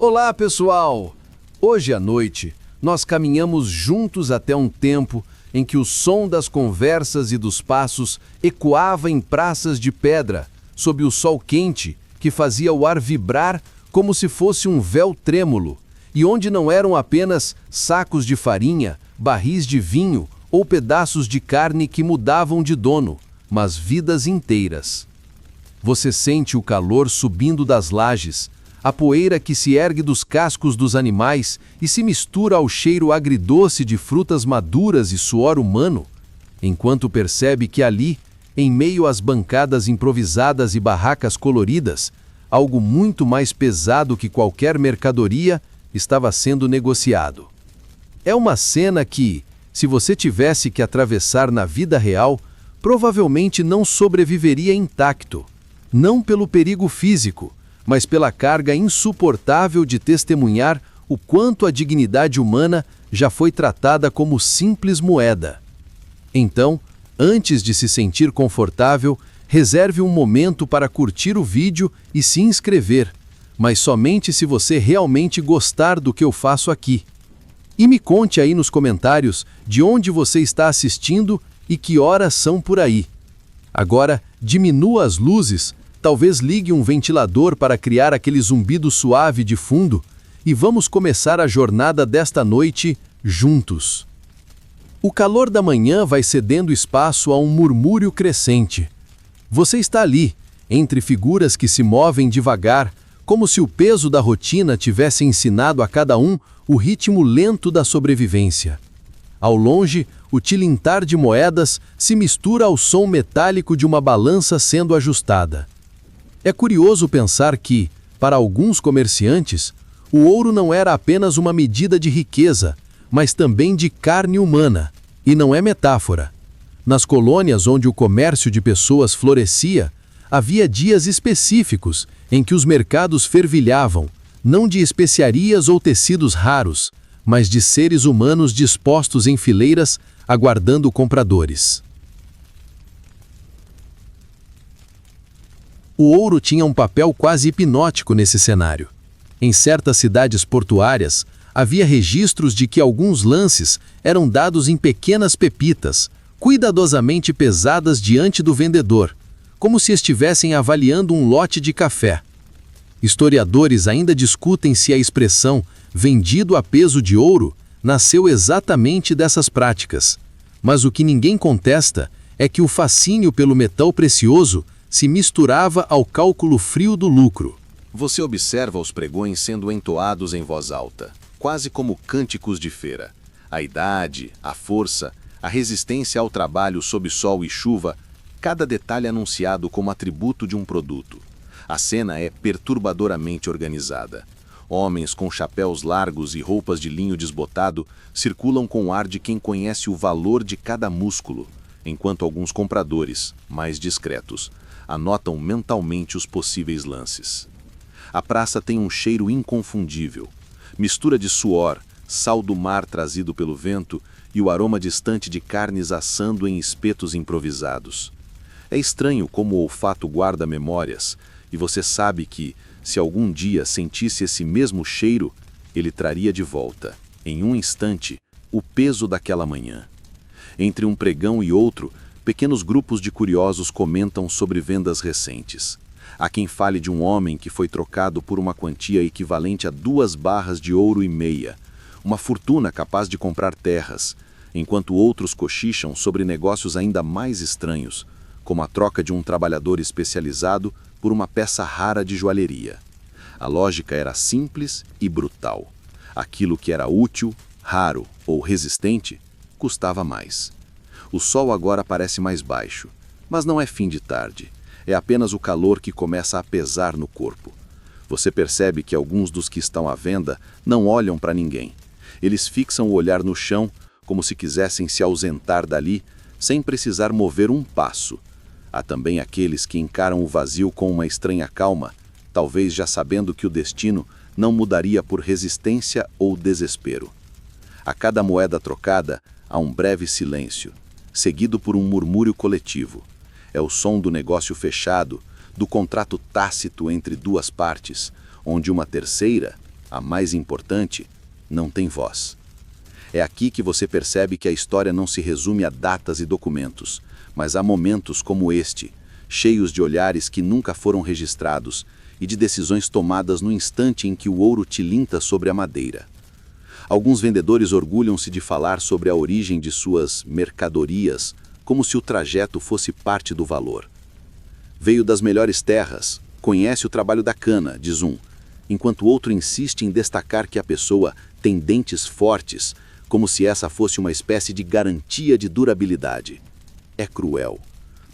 Olá, pessoal! Hoje à noite, nós caminhamos juntos até um tempo em que o som das conversas e dos passos ecoava em praças de pedra, sob o sol quente que fazia o ar vibrar como se fosse um véu trêmulo, e onde não eram apenas sacos de farinha, barris de vinho ou pedaços de carne que mudavam de dono, mas vidas inteiras. Você sente o calor subindo das lajes, a poeira que se ergue dos cascos dos animais e se mistura ao cheiro agridoce de frutas maduras e suor humano, enquanto percebe que ali, em meio às bancadas improvisadas e barracas coloridas, algo muito mais pesado que qualquer mercadoria estava sendo negociado. É uma cena que, se você tivesse que atravessar na vida real, provavelmente não sobreviveria intacto, não pelo perigo físico, mas pela carga insuportável de testemunhar o quanto a dignidade humana já foi tratada como simples moeda. Então, antes de se sentir confortável, reserve um momento para curtir o vídeo e se inscrever, mas somente se você realmente gostar do que eu faço aqui. E me conte aí nos comentários de onde você está assistindo e que horas são por aí. Agora, diminua as luzes, talvez ligue um ventilador para criar aquele zumbido suave de fundo e vamos começar a jornada desta noite juntos. O calor da manhã vai cedendo espaço a um murmúrio crescente. Você está ali, entre figuras que se movem devagar, como se o peso da rotina tivesse ensinado a cada um o ritmo lento da sobrevivência. Ao longe, o tilintar de moedas se mistura ao som metálico de uma balança sendo ajustada. É curioso pensar que, para alguns comerciantes, o ouro não era apenas uma medida de riqueza, mas também de carne humana, e não é metáfora. Nas colônias onde o comércio de pessoas florescia, havia dias específicos em que os mercados fervilhavam, não de especiarias ou tecidos raros, mas de seres humanos dispostos em fileiras, aguardando compradores. O ouro tinha um papel quase hipnótico nesse cenário. Em certas cidades portuárias, havia registros de que alguns lances eram dados em pequenas pepitas, cuidadosamente pesadas diante do vendedor, como se estivessem avaliando um lote de café. Historiadores ainda discutem se a expressão vendido a peso de ouro nasceu exatamente dessas práticas, mas o que ninguém contesta é que o fascínio pelo metal precioso se misturava ao cálculo frio do lucro. Você observa os pregões sendo entoados em voz alta, quase como cânticos de feira. A idade, a força, a resistência ao trabalho sob sol e chuva, cada detalhe anunciado como atributo de um produto. A cena é perturbadoramente organizada. Homens com chapéus largos e roupas de linho desbotado circulam com o ar de quem conhece o valor de cada músculo, enquanto alguns compradores, mais discretos, anotam mentalmente os possíveis lances. A praça tem um cheiro inconfundível, mistura de suor, sal do mar trazido pelo vento e o aroma distante de carnes assando em espetos improvisados. É estranho como o olfato guarda memórias, e você sabe que, se algum dia sentisse esse mesmo cheiro, ele traria de volta, em um instante, o peso daquela manhã. Entre um pregão e outro, pequenos grupos de curiosos comentam sobre vendas recentes. Há quem fale de um homem que foi trocado por uma quantia equivalente a 2 barras de ouro e meia, uma fortuna capaz de comprar terras, enquanto outros cochicham sobre negócios ainda mais estranhos, como a troca de um trabalhador especializado por uma peça rara de joalheria. A lógica era simples e brutal. Aquilo que era útil, raro ou resistente, custava mais. O sol agora parece mais baixo, mas não é fim de tarde. É apenas o calor que começa a pesar no corpo. Você percebe que alguns dos que estão à venda não olham para ninguém. Eles fixam o olhar no chão, como se quisessem se ausentar dali, sem precisar mover um passo. Há também aqueles que encaram o vazio com uma estranha calma, talvez já sabendo que o destino não mudaria por resistência ou desespero. A cada moeda trocada, há um breve silêncio, seguido por um murmúrio coletivo. É o som do negócio fechado, do contrato tácito entre duas partes, onde uma terceira, a mais importante, não tem voz. É aqui que você percebe que a história não se resume a datas e documentos, mas a momentos como este, cheios de olhares que nunca foram registrados e de decisões tomadas no instante em que o ouro tilinta sobre a madeira. Alguns vendedores orgulham-se de falar sobre a origem de suas mercadorias, como se o trajeto fosse parte do valor. Veio das melhores terras, conhece o trabalho da cana, diz um, enquanto o outro insiste em destacar que a pessoa tem dentes fortes, como se essa fosse uma espécie de garantia de durabilidade. É cruel,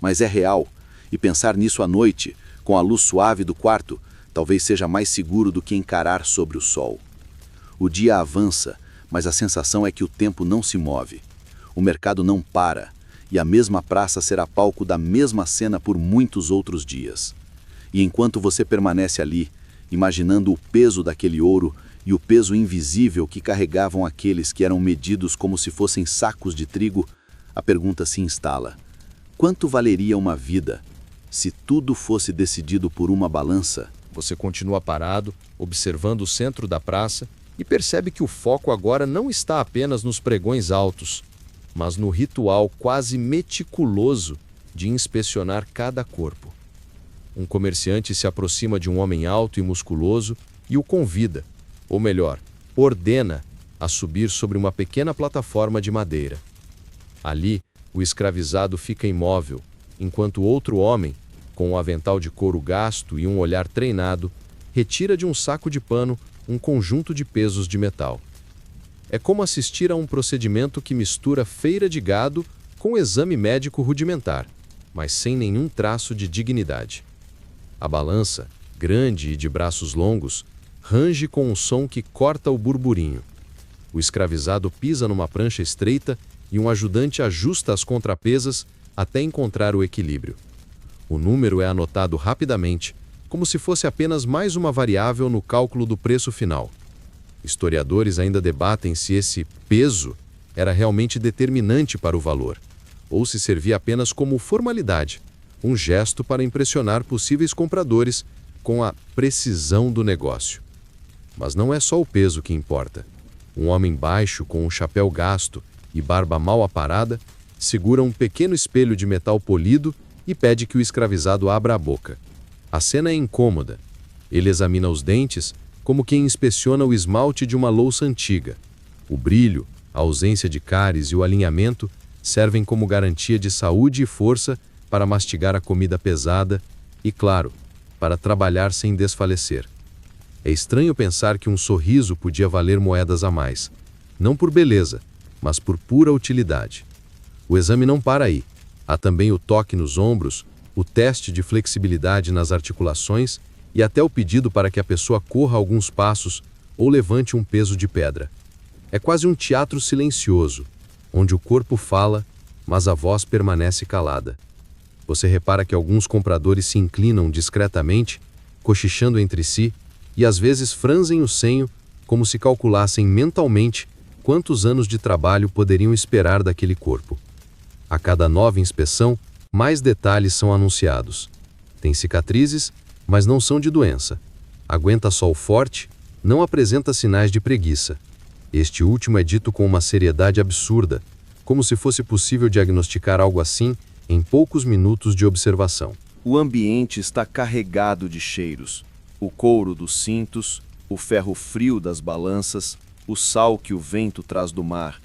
mas é real, e pensar nisso à noite, com a luz suave do quarto, talvez seja mais seguro do que encarar sobre o sol. O dia avança, mas a sensação é que o tempo não se move. O mercado não para, e a mesma praça será palco da mesma cena por muitos outros dias. E enquanto você permanece ali, imaginando o peso daquele ouro e o peso invisível que carregavam aqueles que eram medidos como se fossem sacos de trigo, a pergunta se instala: quanto valeria uma vida se tudo fosse decidido por uma balança? Você continua parado, observando o centro da praça, e percebe que o foco agora não está apenas nos pregões altos, mas no ritual quase meticuloso de inspecionar cada corpo. Um comerciante se aproxima de um homem alto e musculoso e o convida, ou melhor, ordena, a subir sobre uma pequena plataforma de madeira. Ali, o escravizado fica imóvel, enquanto outro homem, com um avental de couro gasto e um olhar treinado, retira de um saco de pano um conjunto de pesos de metal. É como assistir a um procedimento que mistura feira de gado com exame médico rudimentar, mas sem nenhum traço de dignidade. A balança, grande e de braços longos, range com um som que corta o burburinho. O escravizado pisa numa prancha estreita e um ajudante ajusta as contrapesas até encontrar o equilíbrio. O número é anotado rapidamente, como se fosse apenas mais uma variável no cálculo do preço final. Historiadores ainda debatem se esse peso era realmente determinante para o valor, ou se servia apenas como formalidade, um gesto para impressionar possíveis compradores com a precisão do negócio. Mas não é só o peso que importa. Um homem baixo, com um chapéu gasto e barba mal aparada, segura um pequeno espelho de metal polido e pede que o escravizado abra a boca. A cena é incômoda. Ele examina os dentes como quem inspeciona o esmalte de uma louça antiga. O brilho, a ausência de cáries e o alinhamento servem como garantia de saúde e força para mastigar a comida pesada e, claro, para trabalhar sem desfalecer. É estranho pensar que um sorriso podia valer moedas a mais, não por beleza, mas por pura utilidade. O exame não para aí. Há também o toque nos ombros, o teste de flexibilidade nas articulações e até o pedido para que a pessoa corra alguns passos ou levante um peso de pedra. É quase um teatro silencioso, onde o corpo fala, mas a voz permanece calada. Você repara que alguns compradores se inclinam discretamente, cochichando entre si, e às vezes franzem o senho, como se calculassem mentalmente quantos anos de trabalho poderiam esperar daquele corpo. A cada nova inspeção, mais detalhes são anunciados. Tem cicatrizes, mas não são de doença. Aguenta sol forte, não apresenta sinais de preguiça. Este último é dito com uma seriedade absurda, como se fosse possível diagnosticar algo assim em poucos minutos de observação. O ambiente está carregado de cheiros. O couro dos cintos, o ferro frio das balanças, o sal que o vento traz do mar.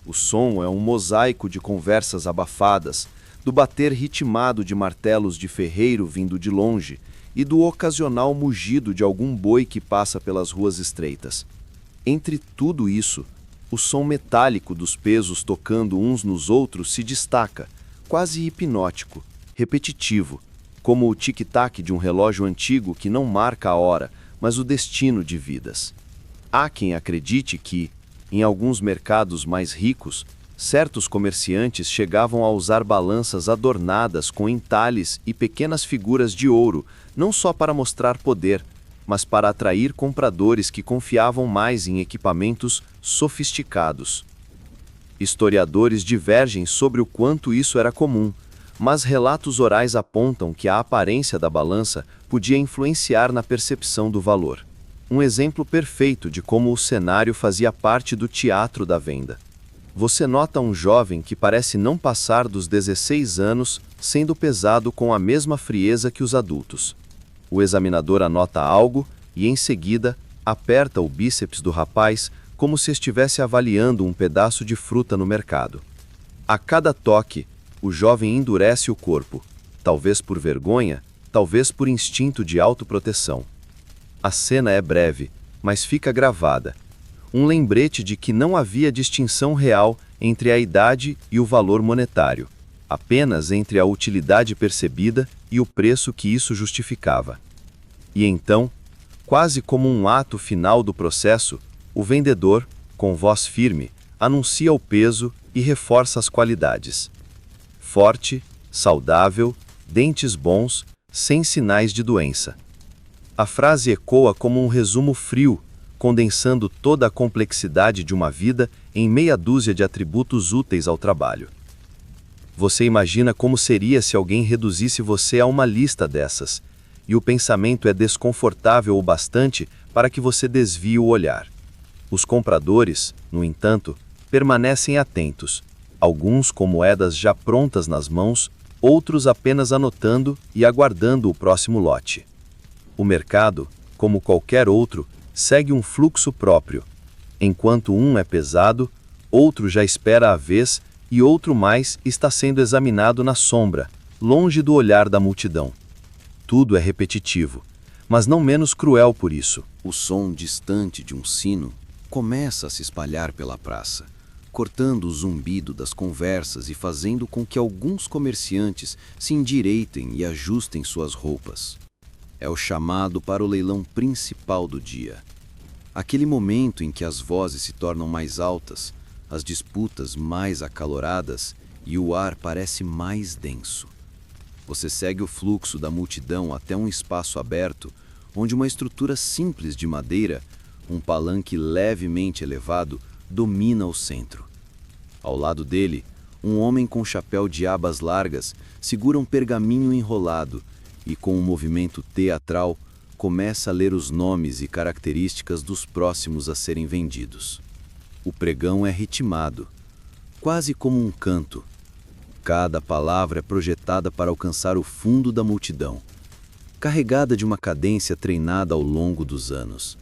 O som é um mosaico de conversas abafadas, do bater ritmado de martelos de ferreiro vindo de longe e do ocasional mugido de algum boi que passa pelas ruas estreitas. Entre tudo isso, o som metálico dos pesos tocando uns nos outros se destaca, quase hipnótico, repetitivo, como o tic-tac de um relógio antigo que não marca a hora, mas o destino de vidas. Há quem acredite que, em alguns mercados mais ricos, certos comerciantes chegavam a usar balanças adornadas com entalhes e pequenas figuras de ouro, não só para mostrar poder, mas para atrair compradores que confiavam mais em equipamentos sofisticados. Historiadores divergem sobre o quanto isso era comum, mas relatos orais apontam que a aparência da balança podia influenciar na percepção do valor. um exemplo perfeito de como o cenário fazia parte do teatro da venda. Você nota um jovem que parece não passar dos 16 anos, sendo pesado com a mesma frieza que os adultos. O examinador anota algo e, em seguida, aperta o bíceps do rapaz como se estivesse avaliando um pedaço de fruta no mercado. A cada toque, o jovem endurece o corpo, talvez por vergonha, talvez por instinto de autoproteção. A cena é breve, mas fica gravada. Um lembrete de que não havia distinção real entre a idade e o valor monetário, apenas entre a utilidade percebida e o preço que isso justificava. E então, quase como um ato final do processo, o vendedor, com voz firme, anuncia o peso e reforça as qualidades. Forte, saudável, dentes bons, sem sinais de doença. A frase ecoa como um resumo frio, condensando toda a complexidade de uma vida em meia dúzia de atributos úteis ao trabalho. Você imagina como seria se alguém reduzisse você a uma lista dessas, e o pensamento é desconfortável o bastante para que você desvie o olhar. Os compradores, no entanto, permanecem atentos, alguns com moedas já prontas nas mãos, outros apenas anotando e aguardando o próximo lote. O mercado, como qualquer outro, segue um fluxo próprio. Enquanto um é pesado, outro já espera a vez e outro mais está sendo examinado na sombra, longe do olhar da multidão. Tudo é repetitivo, mas não menos cruel por isso. O som distante de um sino começa a se espalhar pela praça, cortando o zumbido das conversas e fazendo com que alguns comerciantes se endireitem e ajustem suas roupas. É o chamado para o leilão principal do dia. Aquele momento em que as vozes se tornam mais altas, as disputas mais acaloradas e o ar parece mais denso. Você segue o fluxo da multidão até um espaço aberto, onde uma estrutura simples de madeira, um palanque levemente elevado, domina o centro. Ao lado dele, um homem com chapéu de abas largas segura um pergaminho enrolado e, com um movimento teatral, começa a ler os nomes e características dos próximos a serem vendidos. O pregão é ritmado, quase como um canto. Cada palavra é projetada para alcançar o fundo da multidão, carregada de uma cadência treinada ao longo dos anos.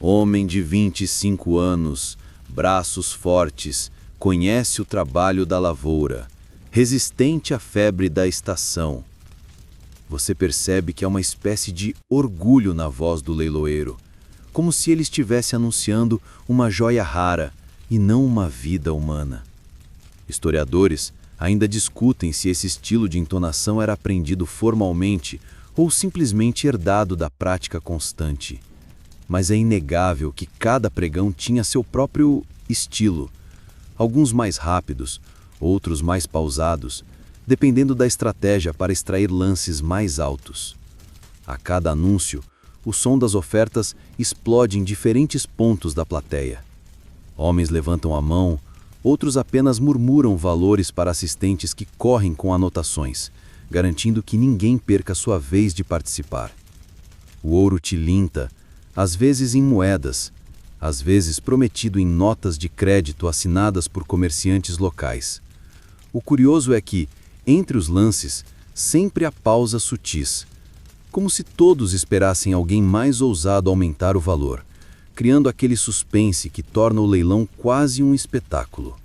Homem de 25 anos, braços fortes, conhece o trabalho da lavoura, resistente à febre da estação. Você percebe que há uma espécie de orgulho na voz do leiloeiro, como se ele estivesse anunciando uma joia rara e não uma vida humana. Historiadores ainda discutem se esse estilo de entonação era aprendido formalmente ou simplesmente herdado da prática constante. Mas é inegável que cada pregão tinha seu próprio estilo, alguns mais rápidos, outros mais pausados, dependendo da estratégia para extrair lances mais altos. A cada anúncio, o som das ofertas explode em diferentes pontos da plateia. Homens levantam a mão, outros apenas murmuram valores para assistentes que correm com anotações, garantindo que ninguém perca sua vez de participar. O ouro tilinta, às vezes em moedas, às vezes prometido em notas de crédito assinadas por comerciantes locais. O curioso é que, entre os lances, sempre há pausas sutis, como se todos esperassem alguém mais ousado aumentar o valor, criando aquele suspense que torna o leilão quase um espetáculo.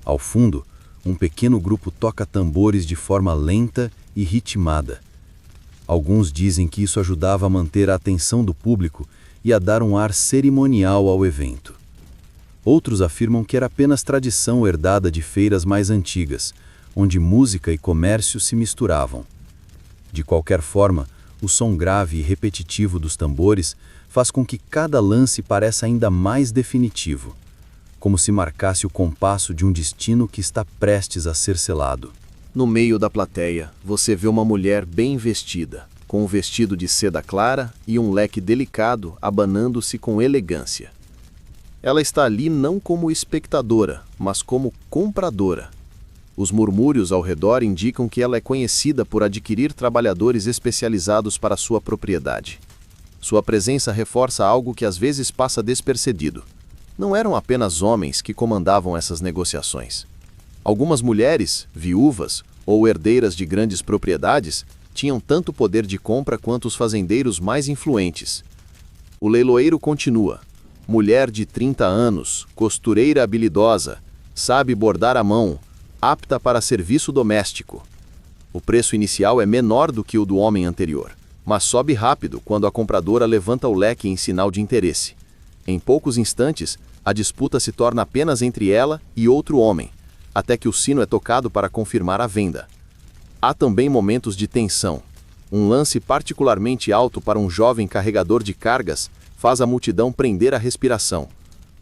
Ao fundo, um pequeno grupo toca tambores de forma lenta e ritmada. Alguns dizem que isso ajudava a manter a atenção do público e a dar um ar cerimonial ao evento. Outros afirmam que era apenas tradição herdada de feiras mais antigas, onde música e comércio se misturavam. De qualquer forma, o som grave e repetitivo dos tambores faz com que cada lance pareça ainda mais definitivo, como se marcasse o compasso de um destino que está prestes a ser selado. No meio da plateia, você vê uma mulher bem vestida, com um vestido de seda clara e um leque delicado abanando-se com elegância. Ela está ali não como espectadora, mas como compradora. Os murmúrios ao redor indicam que ela é conhecida por adquirir trabalhadores especializados para sua propriedade. Sua presença reforça algo que às vezes passa despercebido. Não eram apenas homens que comandavam essas negociações. Algumas mulheres, viúvas ou herdeiras de grandes propriedades, tinham tanto poder de compra quanto os fazendeiros mais influentes. O leiloeiro continua. Mulher de 30 anos, costureira habilidosa, sabe bordar à mão, apta para serviço doméstico. O preço inicial é menor do que o do homem anterior, mas sobe rápido quando a compradora levanta o leque em sinal de interesse. Em poucos instantes, a disputa se torna apenas entre ela e outro homem, até que o sino é tocado para confirmar a venda. Há também momentos de tensão. Um lance particularmente alto para um jovem carregador de cargas faz a multidão prender a respiração.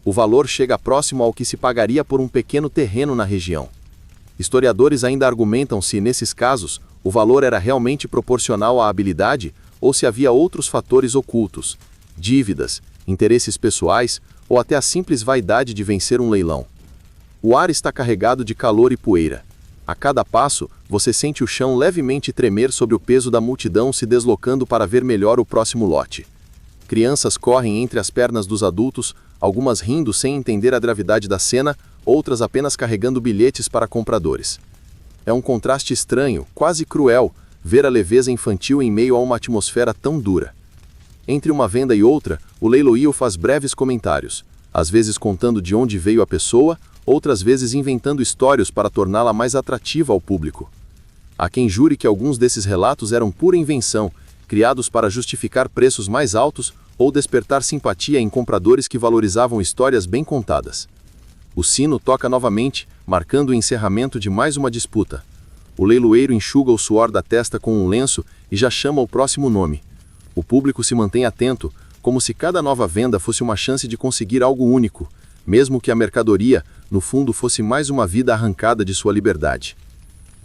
O valor chega próximo ao que se pagaria por um pequeno terreno na região. Historiadores ainda argumentam se, nesses casos, o valor era realmente proporcional à habilidade ou se havia outros fatores ocultos, dívidas, interesses pessoais ou até a simples vaidade de vencer um leilão. O ar está carregado de calor e poeira. A cada passo, você sente o chão levemente tremer sob o peso da multidão se deslocando para ver melhor o próximo lote. Crianças correm entre as pernas dos adultos, algumas rindo sem entender a gravidade da cena, outras apenas carregando bilhetes para compradores. É um contraste estranho, quase cruel, ver a leveza infantil em meio a uma atmosfera tão dura. Entre uma venda e outra, o leiloeiro faz breves comentários, às vezes contando de onde veio a pessoa, outras vezes inventando histórias para torná-la mais atrativa ao público. Há quem jure que alguns desses relatos eram pura invenção, criados para justificar preços mais altos ou despertar simpatia em compradores que valorizavam histórias bem contadas. O sino toca novamente, marcando o encerramento de mais uma disputa. O leiloeiro enxuga o suor da testa com um lenço e já chama o próximo nome. O público se mantém atento, como se cada nova venda fosse uma chance de conseguir algo único, mesmo que a mercadoria, no fundo, fosse mais uma vida arrancada de sua liberdade.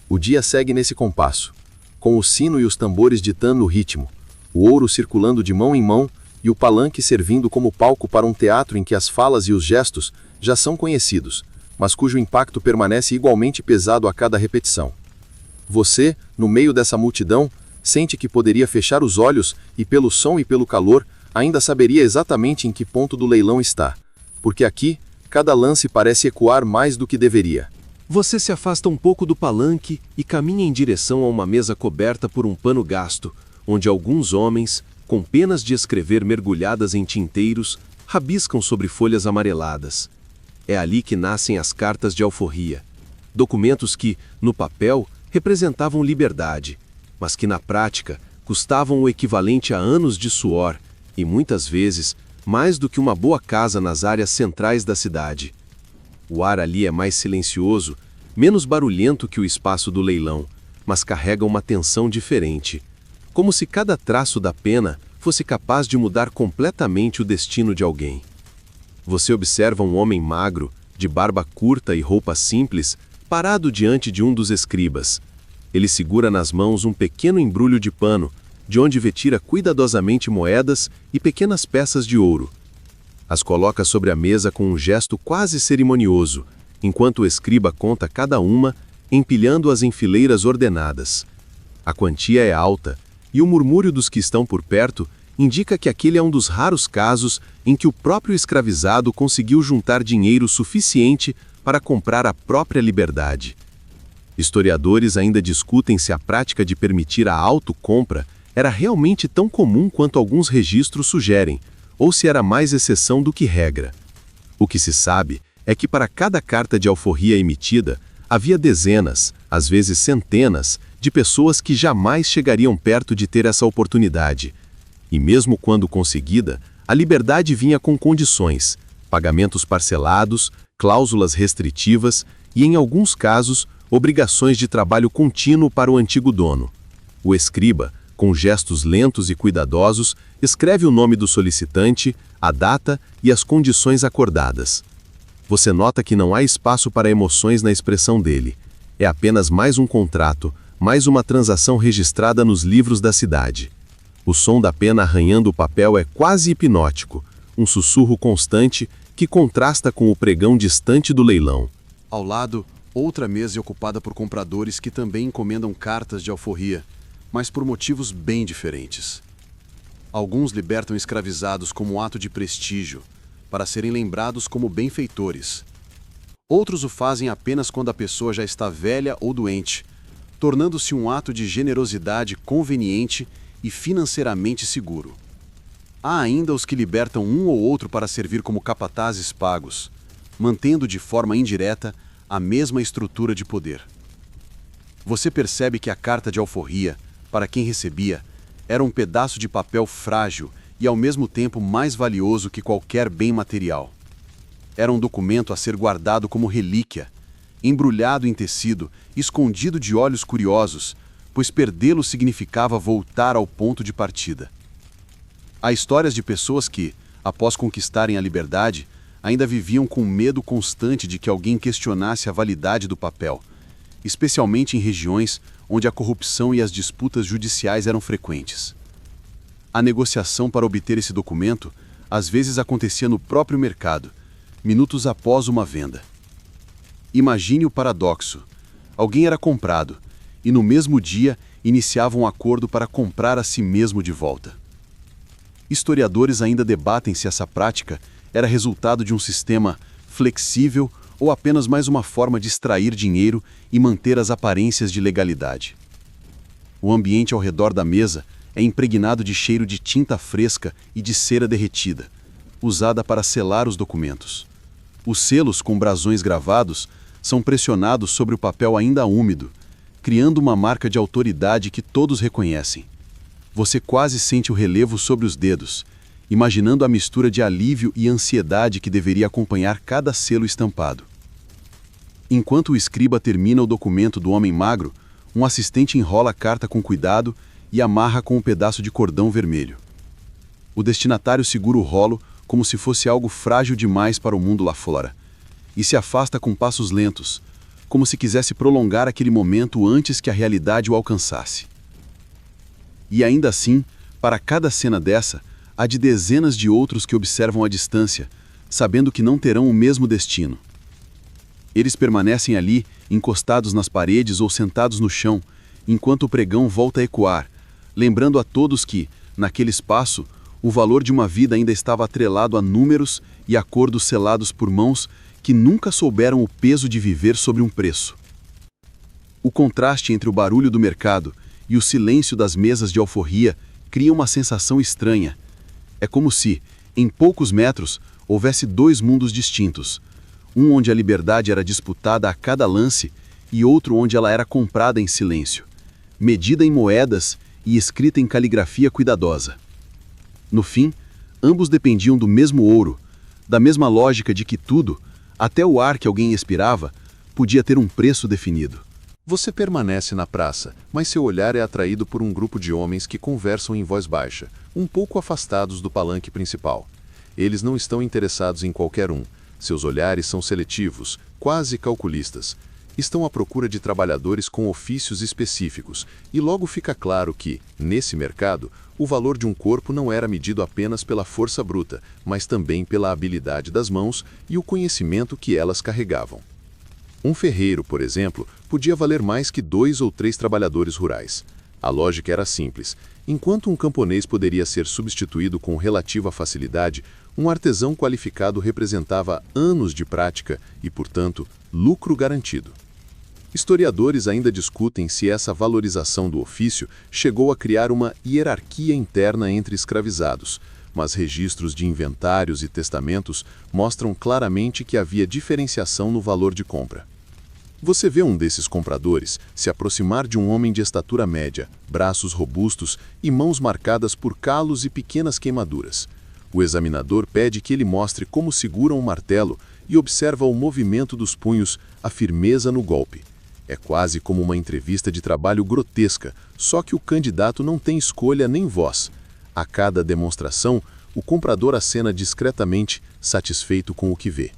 O dia segue nesse compasso, com o sino e os tambores ditando o ritmo, o ouro circulando de mão em mão e o palanque servindo como palco para um teatro em que as falas e os gestos já são conhecidos, mas cujo impacto permanece igualmente pesado a cada repetição. Você, no meio dessa multidão, sente que poderia fechar os olhos e, pelo som e pelo calor, ainda saberia exatamente em que ponto do leilão está, porque aqui, cada lance parece ecoar mais do que deveria. Você se afasta um pouco do palanque e caminha em direção a uma mesa coberta por um pano gasto, onde alguns homens, com penas de escrever mergulhadas em tinteiros, rabiscam sobre folhas amareladas. É ali que nascem as cartas de alforria, documentos que, no papel, representavam liberdade, mas que na prática custavam o equivalente a anos de suor e, muitas vezes, mais do que uma boa casa nas áreas centrais da cidade. O ar ali é mais silencioso, menos barulhento que o espaço do leilão, mas carrega uma tensão diferente, como se cada traço da pena fosse capaz de mudar completamente o destino de alguém. Você observa um homem magro, de barba curta e roupa simples, parado diante de um dos escribas. Ele segura nas mãos um pequeno embrulho de pano, de onde retira cuidadosamente moedas e pequenas peças de ouro. As coloca sobre a mesa com um gesto quase cerimonioso, enquanto o escriba conta cada uma, empilhando-as em fileiras ordenadas. A quantia é alta, e o murmúrio dos que estão por perto indica que aquele é um dos raros casos em que o próprio escravizado conseguiu juntar dinheiro suficiente para comprar a própria liberdade. Historiadores ainda discutem se a prática de permitir a autocompra era realmente tão comum quanto alguns registros sugerem, ou se era mais exceção do que regra. O que se sabe é que para cada carta de alforria emitida, havia dezenas, às vezes centenas, de pessoas que jamais chegariam perto de ter essa oportunidade. E mesmo quando conseguida, a liberdade vinha com condições, pagamentos parcelados, cláusulas restritivas e, em alguns casos, obrigações de trabalho contínuo para o antigo dono. O escriba, com gestos lentos e cuidadosos, escreve o nome do solicitante, a data e as condições acordadas. Você nota que não há espaço para emoções na expressão dele. É apenas mais um contrato, mais uma transação registrada nos livros da cidade. O som da pena arranhando o papel é quase hipnótico, um sussurro constante que contrasta com o pregão distante do leilão. Ao lado, outra mesa é ocupada por compradores que também encomendam cartas de alforria, mas por motivos bem diferentes. Alguns libertam escravizados como um ato de prestígio, para serem lembrados como benfeitores. Outros o fazem apenas quando a pessoa já está velha ou doente, tornando-se um ato de generosidade conveniente e financeiramente seguro. Há ainda os que libertam um ou outro para servir como capatazes pagos, mantendo de forma indireta a mesma estrutura de poder. Você percebe que a carta de alforria, para quem recebia, era um pedaço de papel frágil e ao mesmo tempo mais valioso que qualquer bem material. Era um documento a ser guardado como relíquia, embrulhado em tecido, escondido de olhos curiosos, pois perdê-lo significava voltar ao ponto de partida. Há histórias de pessoas que, após conquistarem a liberdade, ainda viviam com medo constante de que alguém questionasse a validade do papel, especialmente em regiões onde a corrupção e as disputas judiciais eram frequentes. A negociação para obter esse documento às vezes acontecia no próprio mercado, minutos após uma venda. Imagine o paradoxo. Alguém era comprado, e no mesmo dia iniciava um acordo para comprar a si mesmo de volta. Historiadores ainda debatem se essa prática era resultado de um sistema flexível ou apenas mais uma forma de extrair dinheiro e manter as aparências de legalidade. O ambiente ao redor da mesa é impregnado de cheiro de tinta fresca e de cera derretida, usada para selar os documentos. Os selos com brasões gravados são pressionados sobre o papel ainda úmido, criando uma marca de autoridade que todos reconhecem. Você quase sente o relevo sobre os dedos, imaginando a mistura de alívio e ansiedade que deveria acompanhar cada selo estampado. Enquanto o escriba termina o documento do homem magro, um assistente enrola a carta com cuidado e amarra com um pedaço de cordão vermelho. O destinatário segura o rolo como se fosse algo frágil demais para o mundo lá fora, e se afasta com passos lentos, como se quisesse prolongar aquele momento antes que a realidade o alcançasse. E ainda assim, para cada cena dessa, há de dezenas de outros que observam à distância, sabendo que não terão o mesmo destino. Eles permanecem ali, encostados nas paredes ou sentados no chão, enquanto o pregão volta a ecoar, lembrando a todos que, naquele espaço, o valor de uma vida ainda estava atrelado a números e acordos selados por mãos que nunca souberam o peso de viver sobre um preço. O contraste entre o barulho do mercado e o silêncio das mesas de alforria cria uma sensação estranha. É como se, em poucos metros, houvesse dois mundos distintos, um onde a liberdade era disputada a cada lance e outro onde ela era comprada em silêncio, medida em moedas e escrita em caligrafia cuidadosa. No fim, ambos dependiam do mesmo ouro, da mesma lógica de que tudo, até o ar que alguém expirava, podia ter um preço definido. Você permanece na praça, mas seu olhar é atraído por um grupo de homens que conversam em voz baixa, um pouco afastados do palanque principal. Eles não estão interessados em qualquer um. Seus olhares são seletivos, quase calculistas. Estão à procura de trabalhadores com ofícios específicos, e logo fica claro que, nesse mercado, o valor de um corpo não era medido apenas pela força bruta, mas também pela habilidade das mãos e o conhecimento que elas carregavam. Um ferreiro, por exemplo, podia valer mais que 2 ou 3 trabalhadores rurais. A lógica era simples. Enquanto um camponês poderia ser substituído com relativa facilidade, um artesão qualificado representava anos de prática e, portanto, lucro garantido. Historiadores ainda discutem se essa valorização do ofício chegou a criar uma hierarquia interna entre escravizados, mas registros de inventários e testamentos mostram claramente que havia diferenciação no valor de compra. Você vê um desses compradores se aproximar de um homem de estatura média, braços robustos e mãos marcadas por calos e pequenas queimaduras. O examinador pede que ele mostre como segura um martelo e observa o movimento dos punhos, a firmeza no golpe. É quase como uma entrevista de trabalho grotesca, só que o candidato não tem escolha nem voz. A cada demonstração, o comprador acena discretamente, satisfeito com o que vê.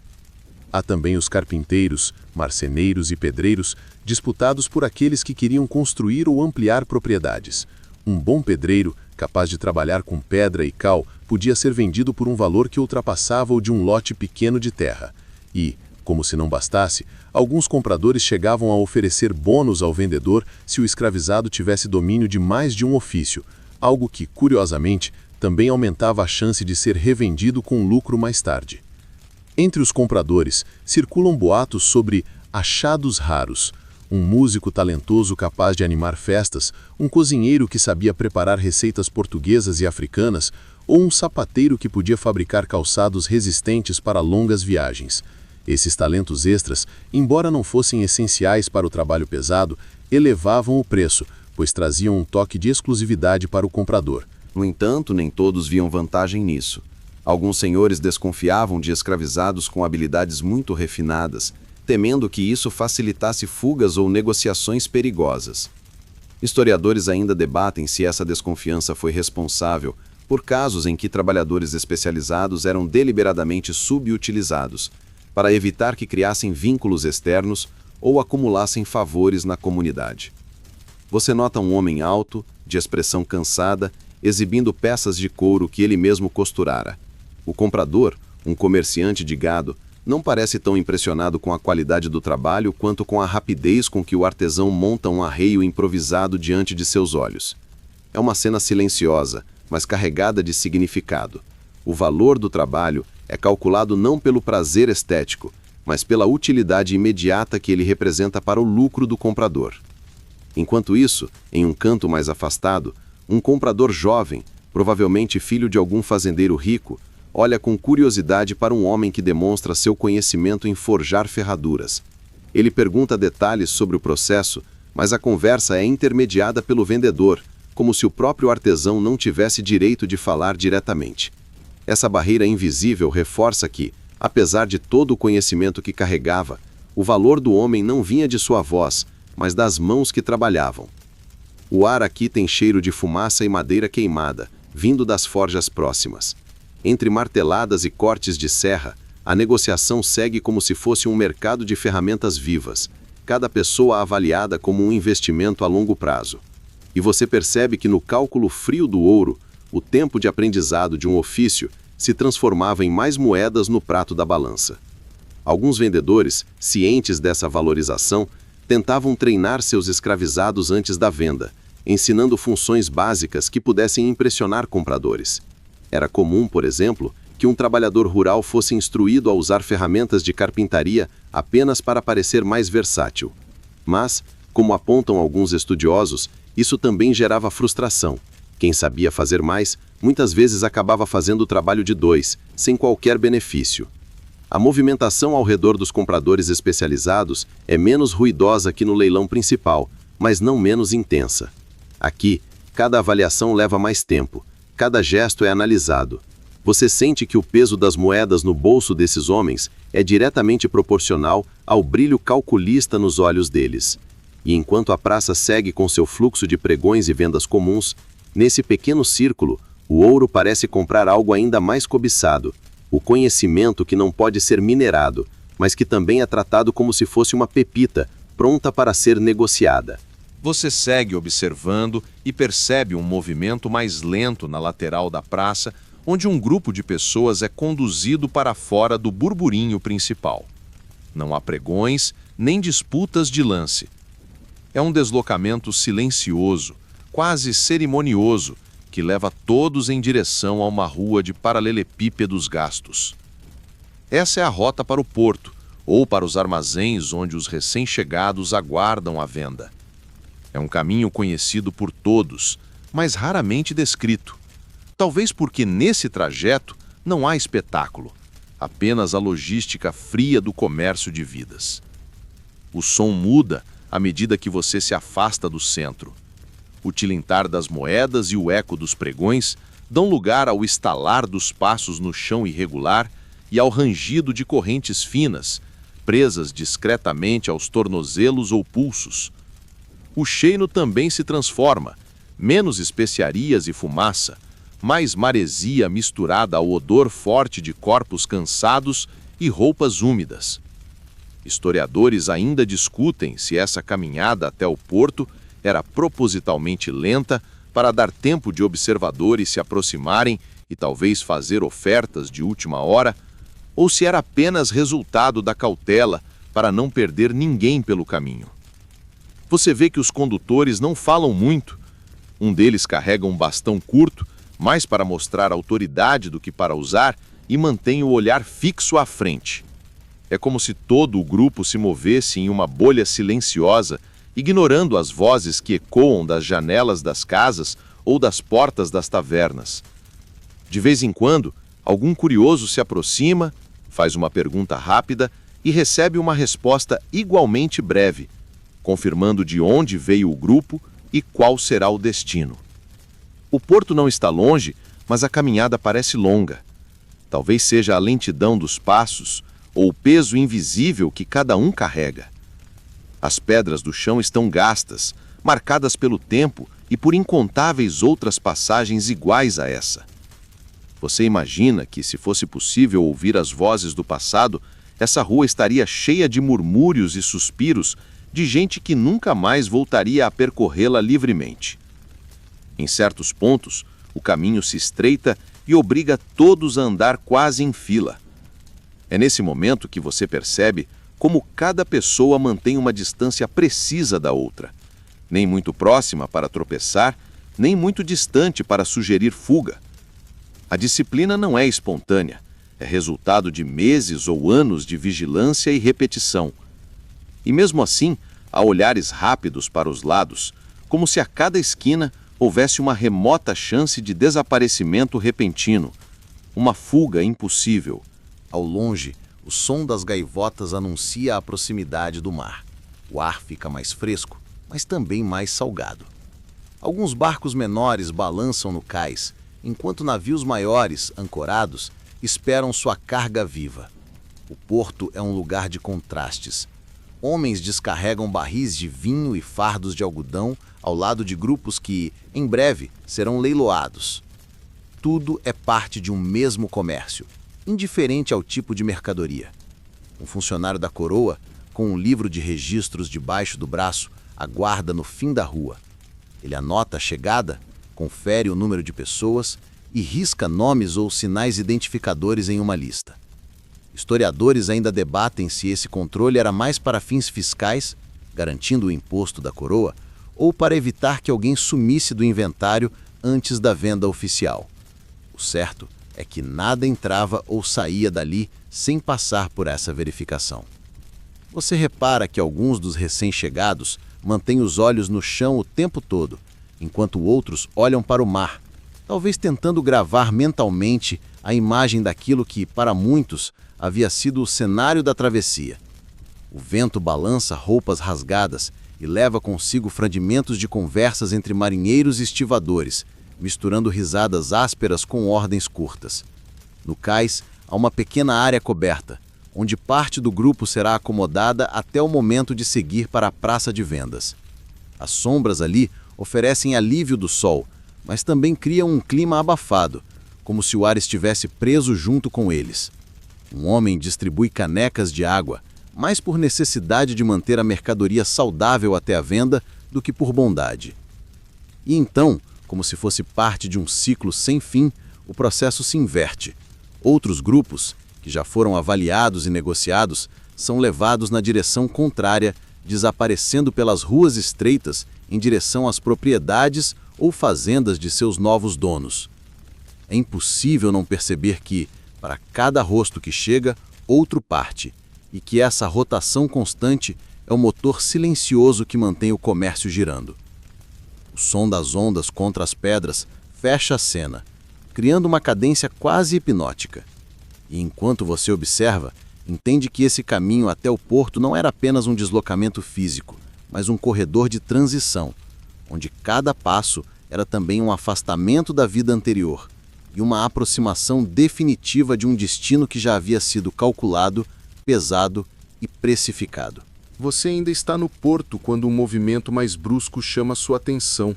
Há também os carpinteiros, marceneiros e pedreiros, disputados por aqueles que queriam construir ou ampliar propriedades. Um bom pedreiro, capaz de trabalhar com pedra e cal, podia ser vendido por um valor que ultrapassava o de um lote pequeno de terra. E, como se não bastasse, alguns compradores chegavam a oferecer bônus ao vendedor se o escravizado tivesse domínio de mais de um ofício, algo que, curiosamente, também aumentava a chance de ser revendido com lucro mais tarde. Entre os compradores, circulam boatos sobre achados raros, um músico talentoso capaz de animar festas, um cozinheiro que sabia preparar receitas portuguesas e africanas, ou um sapateiro que podia fabricar calçados resistentes para longas viagens. Esses talentos extras, embora não fossem essenciais para o trabalho pesado, elevavam o preço, pois traziam um toque de exclusividade para o comprador. No entanto, nem todos viam vantagem nisso. Alguns senhores desconfiavam de escravizados com habilidades muito refinadas, temendo que isso facilitasse fugas ou negociações perigosas. Historiadores ainda debatem se essa desconfiança foi responsável por casos em que trabalhadores especializados eram deliberadamente subutilizados, para evitar que criassem vínculos externos ou acumulassem favores na comunidade. Você nota um homem alto, de expressão cansada, exibindo peças de couro que ele mesmo costurara. O comprador, um comerciante de gado, não parece tão impressionado com a qualidade do trabalho quanto com a rapidez com que o artesão monta um arreio improvisado diante de seus olhos. É uma cena silenciosa, mas carregada de significado. O valor do trabalho é calculado não pelo prazer estético, mas pela utilidade imediata que ele representa para o lucro do comprador. Enquanto isso, em um canto mais afastado, um comprador jovem, provavelmente filho de algum fazendeiro rico, olha com curiosidade para um homem que demonstra seu conhecimento em forjar ferraduras. Ele pergunta detalhes sobre o processo, mas a conversa é intermediada pelo vendedor, como se o próprio artesão não tivesse direito de falar diretamente. Essa barreira invisível reforça que, apesar de todo o conhecimento que carregava, o valor do homem não vinha de sua voz, mas das mãos que trabalhavam. O ar aqui tem cheiro de fumaça e madeira queimada, vindo das forjas próximas. Entre marteladas e cortes de serra, a negociação segue como se fosse um mercado de ferramentas vivas, cada pessoa avaliada como um investimento a longo prazo. E você percebe que no cálculo frio do ouro, o tempo de aprendizado de um ofício se transformava em mais moedas no prato da balança. Alguns vendedores, cientes dessa valorização, tentavam treinar seus escravizados antes da venda, ensinando funções básicas que pudessem impressionar compradores. Era comum, por exemplo, que um trabalhador rural fosse instruído a usar ferramentas de carpintaria apenas para parecer mais versátil. Mas, como apontam alguns estudiosos, isso também gerava frustração. Quem sabia fazer mais, muitas vezes acabava fazendo o trabalho de dois, sem qualquer benefício. A movimentação ao redor dos compradores especializados é menos ruidosa que no leilão principal, mas não menos intensa. Aqui, cada avaliação leva mais tempo, cada gesto é analisado. Você sente que o peso das moedas no bolso desses homens é diretamente proporcional ao brilho calculista nos olhos deles. E enquanto a praça segue com seu fluxo de pregões e vendas comuns, nesse pequeno círculo, o ouro parece comprar algo ainda mais cobiçado, o conhecimento que não pode ser minerado, mas que também é tratado como se fosse uma pepita, pronta para ser negociada. Você segue observando e percebe um movimento mais lento na lateral da praça, onde um grupo de pessoas é conduzido para fora do burburinho principal. Não há pregões, nem disputas de lance. É um deslocamento silencioso, quase cerimonioso, que leva todos em direção a uma rua de paralelepípedos gastos. Essa é a rota para o porto, ou para os armazéns onde os recém-chegados aguardam a venda. É um caminho conhecido por todos, mas raramente descrito. Talvez porque nesse trajeto não há espetáculo, apenas a logística fria do comércio de vidas. O som muda à medida que você se afasta do centro. O tilintar das moedas e o eco dos pregões dão lugar ao estalar dos passos no chão irregular e ao rangido de correntes finas, presas discretamente aos tornozelos ou pulsos. O cheiro também se transforma, menos especiarias e fumaça, mais maresia misturada ao odor forte de corpos cansados e roupas úmidas. Historiadores ainda discutem se essa caminhada até o porto era propositalmente lenta para dar tempo de observadores se aproximarem e talvez fazer ofertas de última hora, ou se era apenas resultado da cautela para não perder ninguém pelo caminho. Você vê que os condutores não falam muito. Um deles carrega um bastão curto, mais para mostrar autoridade do que para usar, e mantém o olhar fixo à frente. É como se todo o grupo se movesse em uma bolha silenciosa, ignorando as vozes que ecoam das janelas das casas ou das portas das tavernas. De vez em quando, algum curioso se aproxima, faz uma pergunta rápida e recebe uma resposta igualmente breve, confirmando de onde veio o grupo e qual será o destino. O porto não está longe, mas a caminhada parece longa. Talvez seja a lentidão dos passos ou o peso invisível que cada um carrega. As pedras do chão estão gastas, marcadas pelo tempo e por incontáveis outras passagens iguais a essa. Você imagina que, se fosse possível ouvir as vozes do passado, essa rua estaria cheia de murmúrios e suspiros de gente que nunca mais voltaria a percorrê-la livremente. Em certos pontos, o caminho se estreita e obriga todos a andar quase em fila. É nesse momento que você percebe como cada pessoa mantém uma distância precisa da outra, nem muito próxima para tropeçar, nem muito distante para sugerir fuga. A disciplina não é espontânea, é resultado de meses ou anos de vigilância e repetição. E mesmo assim, há olhares rápidos para os lados, como se a cada esquina houvesse uma remota chance de desaparecimento repentino, uma fuga impossível. Ao longe, o som das gaivotas anuncia a proximidade do mar. O ar fica mais fresco, mas também mais salgado. Alguns barcos menores balançam no cais, enquanto navios maiores, ancorados, esperam sua carga viva. O porto é um lugar de contrastes. Homens descarregam barris de vinho e fardos de algodão ao lado de grupos que, em breve, serão leiloados. Tudo é parte de um mesmo comércio, indiferente ao tipo de mercadoria. Um funcionário da coroa, com um livro de registros debaixo do braço, aguarda no fim da rua. Ele anota a chegada, confere o número de pessoas e risca nomes ou sinais identificadores em uma lista. Historiadores ainda debatem se esse controle era mais para fins fiscais, garantindo o imposto da coroa, ou para evitar que alguém sumisse do inventário antes da venda oficial. O certo é que nada entrava ou saía dali sem passar por essa verificação. Você repara que alguns dos recém-chegados mantêm os olhos no chão o tempo todo, enquanto outros olham para o mar, talvez tentando gravar mentalmente a imagem daquilo que, para muitos, havia sido o cenário da travessia. O vento balança roupas rasgadas e leva consigo fragmentos de conversas entre marinheiros e estivadores, misturando risadas ásperas com ordens curtas. No cais, há uma pequena área coberta, onde parte do grupo será acomodada até o momento de seguir para a praça de vendas. As sombras ali oferecem alívio do sol, mas também criam um clima abafado, como se o ar estivesse preso junto com eles. Um homem distribui canecas de água, mais por necessidade de manter a mercadoria saudável até a venda do que por bondade. E então, como se fosse parte de um ciclo sem fim, o processo se inverte. Outros grupos, que já foram avaliados e negociados, são levados na direção contrária, desaparecendo pelas ruas estreitas em direção às propriedades ou fazendas de seus novos donos. É impossível não perceber que, para cada rosto que chega, outro parte, e que essa rotação constante é o motor silencioso que mantém o comércio girando. O som das ondas contra as pedras fecha a cena, criando uma cadência quase hipnótica. E enquanto você observa, entende que esse caminho até o porto não era apenas um deslocamento físico, mas um corredor de transição, onde cada passo era também um afastamento da vida anterior e uma aproximação definitiva de um destino que já havia sido calculado, pesado e precificado. Você ainda está no porto quando um movimento mais brusco chama sua atenção.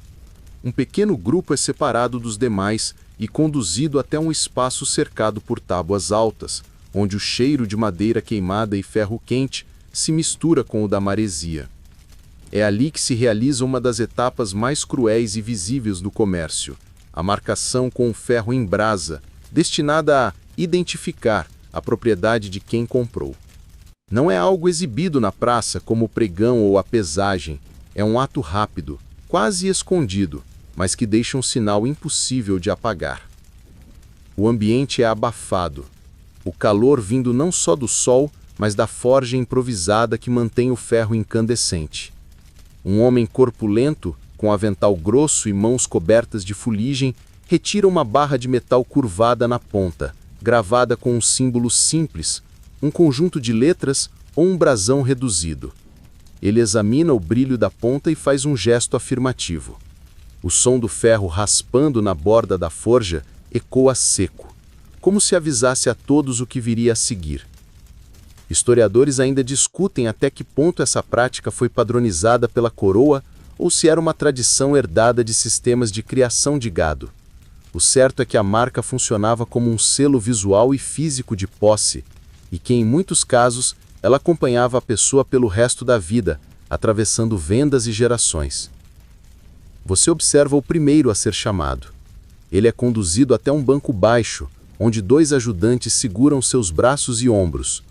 Um pequeno grupo é separado dos demais e conduzido até um espaço cercado por tábuas altas, onde o cheiro de madeira queimada e ferro quente se mistura com o da maresia. É ali que se realiza uma das etapas mais cruéis e visíveis do comércio, a marcação com o ferro em brasa, destinada a identificar a propriedade de quem comprou. Não é algo exibido na praça como o pregão ou a pesagem, é um ato rápido, quase escondido, mas que deixa um sinal impossível de apagar. O ambiente é abafado, o calor vindo não só do sol, mas da forja improvisada que mantém o ferro incandescente. Um homem corpulento, com avental grosso e mãos cobertas de fuligem, retira uma barra de metal curvada na ponta, gravada com um símbolo simples, um conjunto de letras ou um brasão reduzido. Ele examina o brilho da ponta e faz um gesto afirmativo. O som do ferro raspando na borda da forja ecoa seco, como se avisasse a todos o que viria a seguir. Historiadores ainda discutem até que ponto essa prática foi padronizada pela coroa ou se era uma tradição herdada de sistemas de criação de gado. O certo é que a marca funcionava como um selo visual e físico de posse, e que, em muitos casos, ela acompanhava a pessoa pelo resto da vida, atravessando vendas e gerações. Você observa o primeiro a ser chamado. Ele é conduzido até um banco baixo, onde 2 ajudantes seguram seus braços e ombros.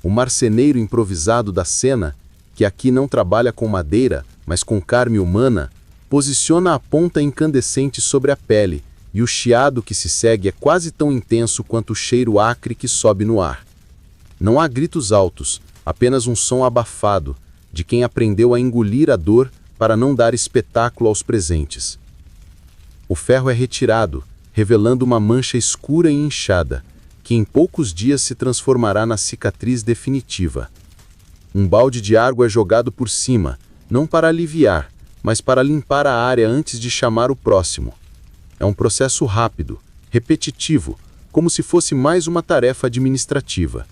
O marceneiro improvisado da cena, que aqui não trabalha com madeira, mas com carne humana, posiciona a ponta incandescente sobre a pele, e o chiado que se segue é quase tão intenso quanto o cheiro acre que sobe no ar. Não há gritos altos, apenas um som abafado, de quem aprendeu a engolir a dor para não dar espetáculo aos presentes. O ferro é retirado, revelando uma mancha escura e inchada, que em poucos dias se transformará na cicatriz definitiva. Um balde de água é jogado por cima, não para aliviar, mas para limpar a área antes de chamar o próximo. É um processo rápido, repetitivo, como se fosse mais uma tarefa administrativa.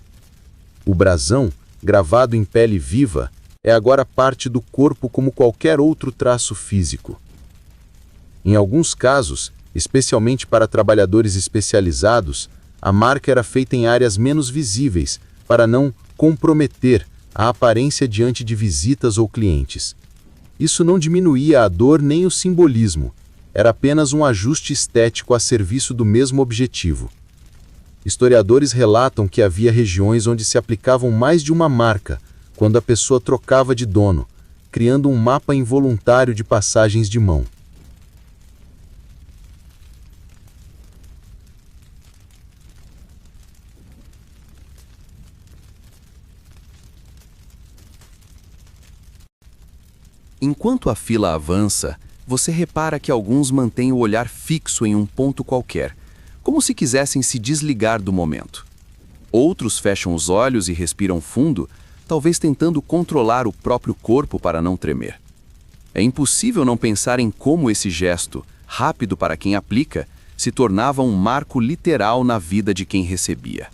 O brasão, gravado em pele viva, é agora parte do corpo como qualquer outro traço físico. Em alguns casos, especialmente para trabalhadores especializados, a marca era feita em áreas menos visíveis, para não comprometer a aparência diante de visitas ou clientes. Isso não diminuía a dor nem o simbolismo, era apenas um ajuste estético a serviço do mesmo objetivo. Historiadores relatam que havia regiões onde se aplicavam mais de uma marca, quando a pessoa trocava de dono, criando um mapa involuntário de passagens de mão. Enquanto a fila avança, você repara que alguns mantêm o olhar fixo em um ponto qualquer, como se quisessem se desligar do momento. Outros fecham os olhos e respiram fundo, talvez tentando controlar o próprio corpo para não tremer. É impossível não pensar em como esse gesto, rápido para quem aplica, se tornava um marco literal na vida de quem recebia.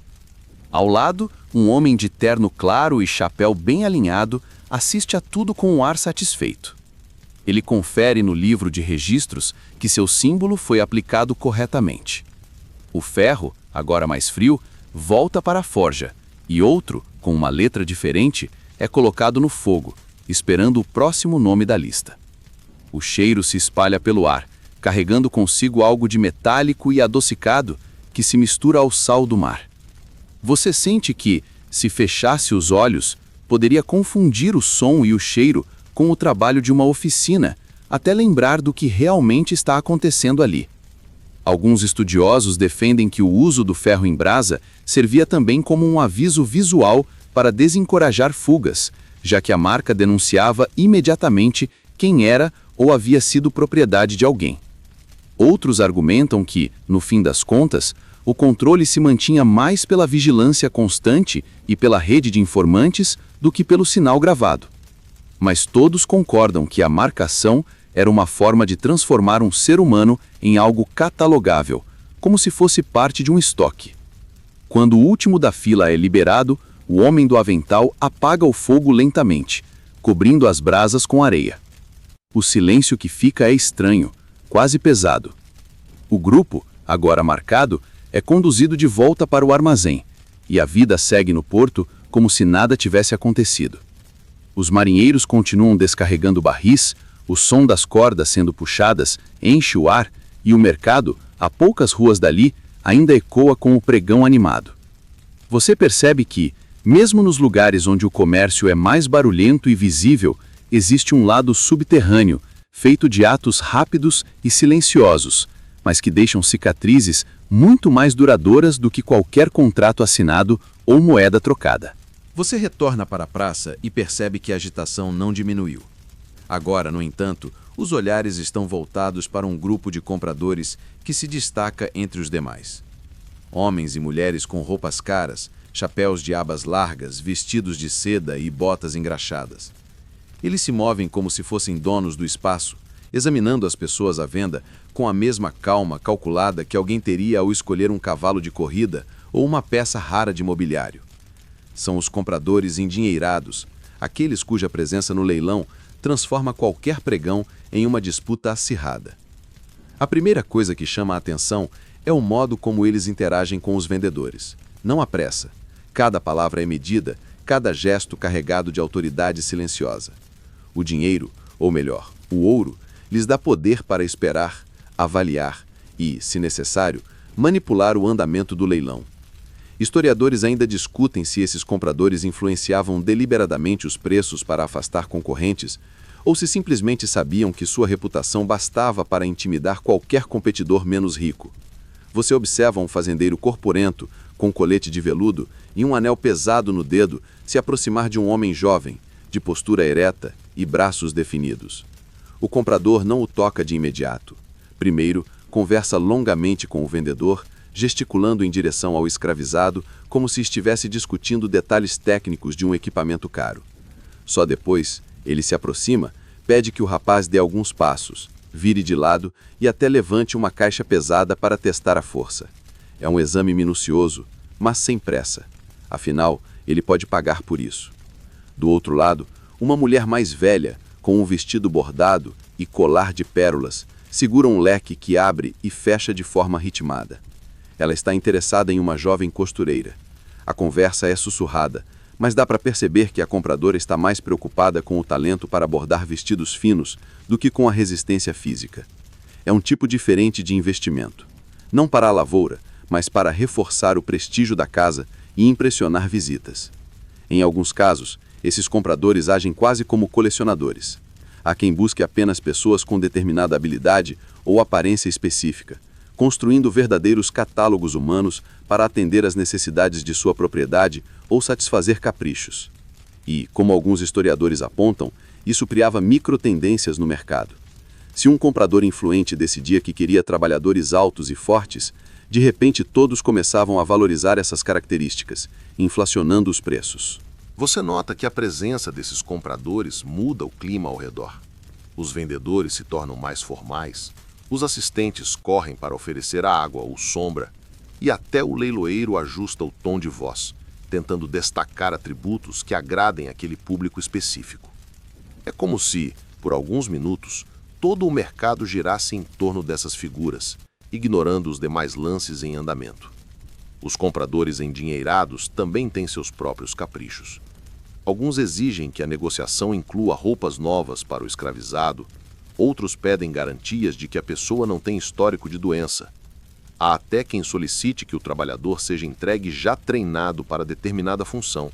Ao lado, um homem de terno claro e chapéu bem alinhado assiste a tudo com um ar satisfeito. Ele confere no livro de registros que seu símbolo foi aplicado corretamente. O ferro, agora mais frio, volta para a forja, e outro, com uma letra diferente, é colocado no fogo, esperando o próximo nome da lista. O cheiro se espalha pelo ar, carregando consigo algo de metálico e adocicado que se mistura ao sal do mar. Você sente que, se fechasse os olhos, poderia confundir o som e o cheiro com o trabalho de uma oficina, até lembrar do que realmente está acontecendo ali. Alguns estudiosos defendem que o uso do ferro em brasa servia também como um aviso visual para desencorajar fugas, já que a marca denunciava imediatamente quem era ou havia sido propriedade de alguém. Outros argumentam que, no fim das contas, o controle se mantinha mais pela vigilância constante e pela rede de informantes do que pelo sinal gravado. Mas todos concordam que a marcação era uma forma de transformar um ser humano em algo catalogável, como se fosse parte de um estoque. Quando o último da fila é liberado, o homem do avental apaga o fogo lentamente, cobrindo as brasas com areia. O silêncio que fica é estranho, quase pesado. O grupo, agora marcado, é conduzido de volta para o armazém, e a vida segue no porto como se nada tivesse acontecido. Os marinheiros continuam descarregando barris, o som das cordas sendo puxadas enche o ar e o mercado, a poucas ruas dali, ainda ecoa com o pregão animado. Você percebe que, mesmo nos lugares onde o comércio é mais barulhento e visível, existe um lado subterrâneo, feito de atos rápidos e silenciosos, mas que deixam cicatrizes muito mais duradouras do que qualquer contrato assinado ou moeda trocada. Você retorna para a praça e percebe que a agitação não diminuiu. Agora, no entanto, os olhares estão voltados para um grupo de compradores que se destaca entre os demais. Homens e mulheres com roupas caras, chapéus de abas largas, vestidos de seda e botas engraxadas. Eles se movem como se fossem donos do espaço, examinando as pessoas à venda com a mesma calma calculada que alguém teria ao escolher um cavalo de corrida ou uma peça rara de mobiliário. São os compradores endinheirados, aqueles cuja presença no leilão transforma qualquer pregão em uma disputa acirrada. A primeira coisa que chama a atenção é o modo como eles interagem com os vendedores. Não há pressa. Cada palavra é medida, cada gesto carregado de autoridade silenciosa. O dinheiro, ou melhor, o ouro, lhes dá poder para esperar, avaliar e, se necessário, manipular o andamento do leilão. Historiadores ainda discutem se esses compradores influenciavam deliberadamente os preços para afastar concorrentes ou se simplesmente sabiam que sua reputação bastava para intimidar qualquer competidor menos rico. Você observa um fazendeiro corpulento, com colete de veludo e um anel pesado no dedo, se aproximar de um homem jovem, de postura ereta e braços definidos. O comprador não o toca de imediato. Primeiro, conversa longamente com o vendedor, gesticulando em direção ao escravizado como se estivesse discutindo detalhes técnicos de um equipamento caro. Só depois, ele se aproxima, pede que o rapaz dê alguns passos, vire de lado e até levante uma caixa pesada para testar a força. É um exame minucioso, mas sem pressa. Afinal, ele pode pagar por isso. Do outro lado, uma mulher mais velha, com um vestido bordado e colar de pérolas, segura um leque que abre e fecha de forma ritmada. Ela está interessada em uma jovem costureira. A conversa é sussurrada, mas dá para perceber que a compradora está mais preocupada com o talento para bordar vestidos finos do que com a resistência física. É um tipo diferente de investimento. Não para a lavoura, mas para reforçar o prestígio da casa e impressionar visitas. Em alguns casos, esses compradores agem quase como colecionadores. Há quem busque apenas pessoas com determinada habilidade ou aparência específica, construindo verdadeiros catálogos humanos para atender às necessidades de sua propriedade ou satisfazer caprichos. E, como alguns historiadores apontam, isso criava microtendências no mercado. Se um comprador influente decidia que queria trabalhadores altos e fortes, de repente todos começavam a valorizar essas características, inflacionando os preços. Você nota que a presença desses compradores muda o clima ao redor. Os vendedores se tornam mais formais, os assistentes correm para oferecer água ou sombra, e até o leiloeiro ajusta o tom de voz, tentando destacar atributos que agradem aquele público específico. É como se, por alguns minutos, todo o mercado girasse em torno dessas figuras, ignorando os demais lances em andamento. Os compradores endinheirados também têm seus próprios caprichos. Alguns exigem que a negociação inclua roupas novas para o escravizado, outros pedem garantias de que a pessoa não tem histórico de doença. Há até quem solicite que o trabalhador seja entregue já treinado para determinada função,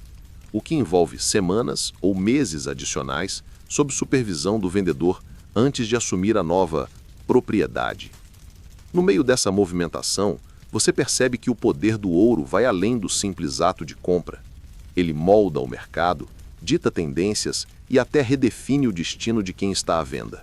o que envolve semanas ou meses adicionais sob supervisão do vendedor antes de assumir a nova propriedade. No meio dessa movimentação, você percebe que o poder do ouro vai além do simples ato de compra. Ele molda o mercado, dita tendências e até redefine o destino de quem está à venda.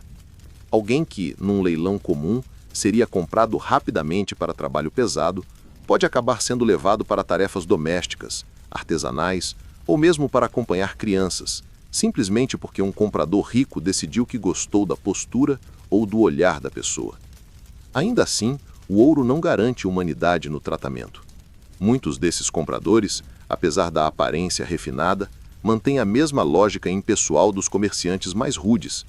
Alguém que, num leilão comum, seria comprado rapidamente para trabalho pesado, pode acabar sendo levado para tarefas domésticas, artesanais ou mesmo para acompanhar crianças, simplesmente porque um comprador rico decidiu que gostou da postura ou do olhar da pessoa. Ainda assim, o ouro não garante humanidade no tratamento. Muitos desses compradores, apesar da aparência refinada, mantêm a mesma lógica impessoal dos comerciantes mais rudes.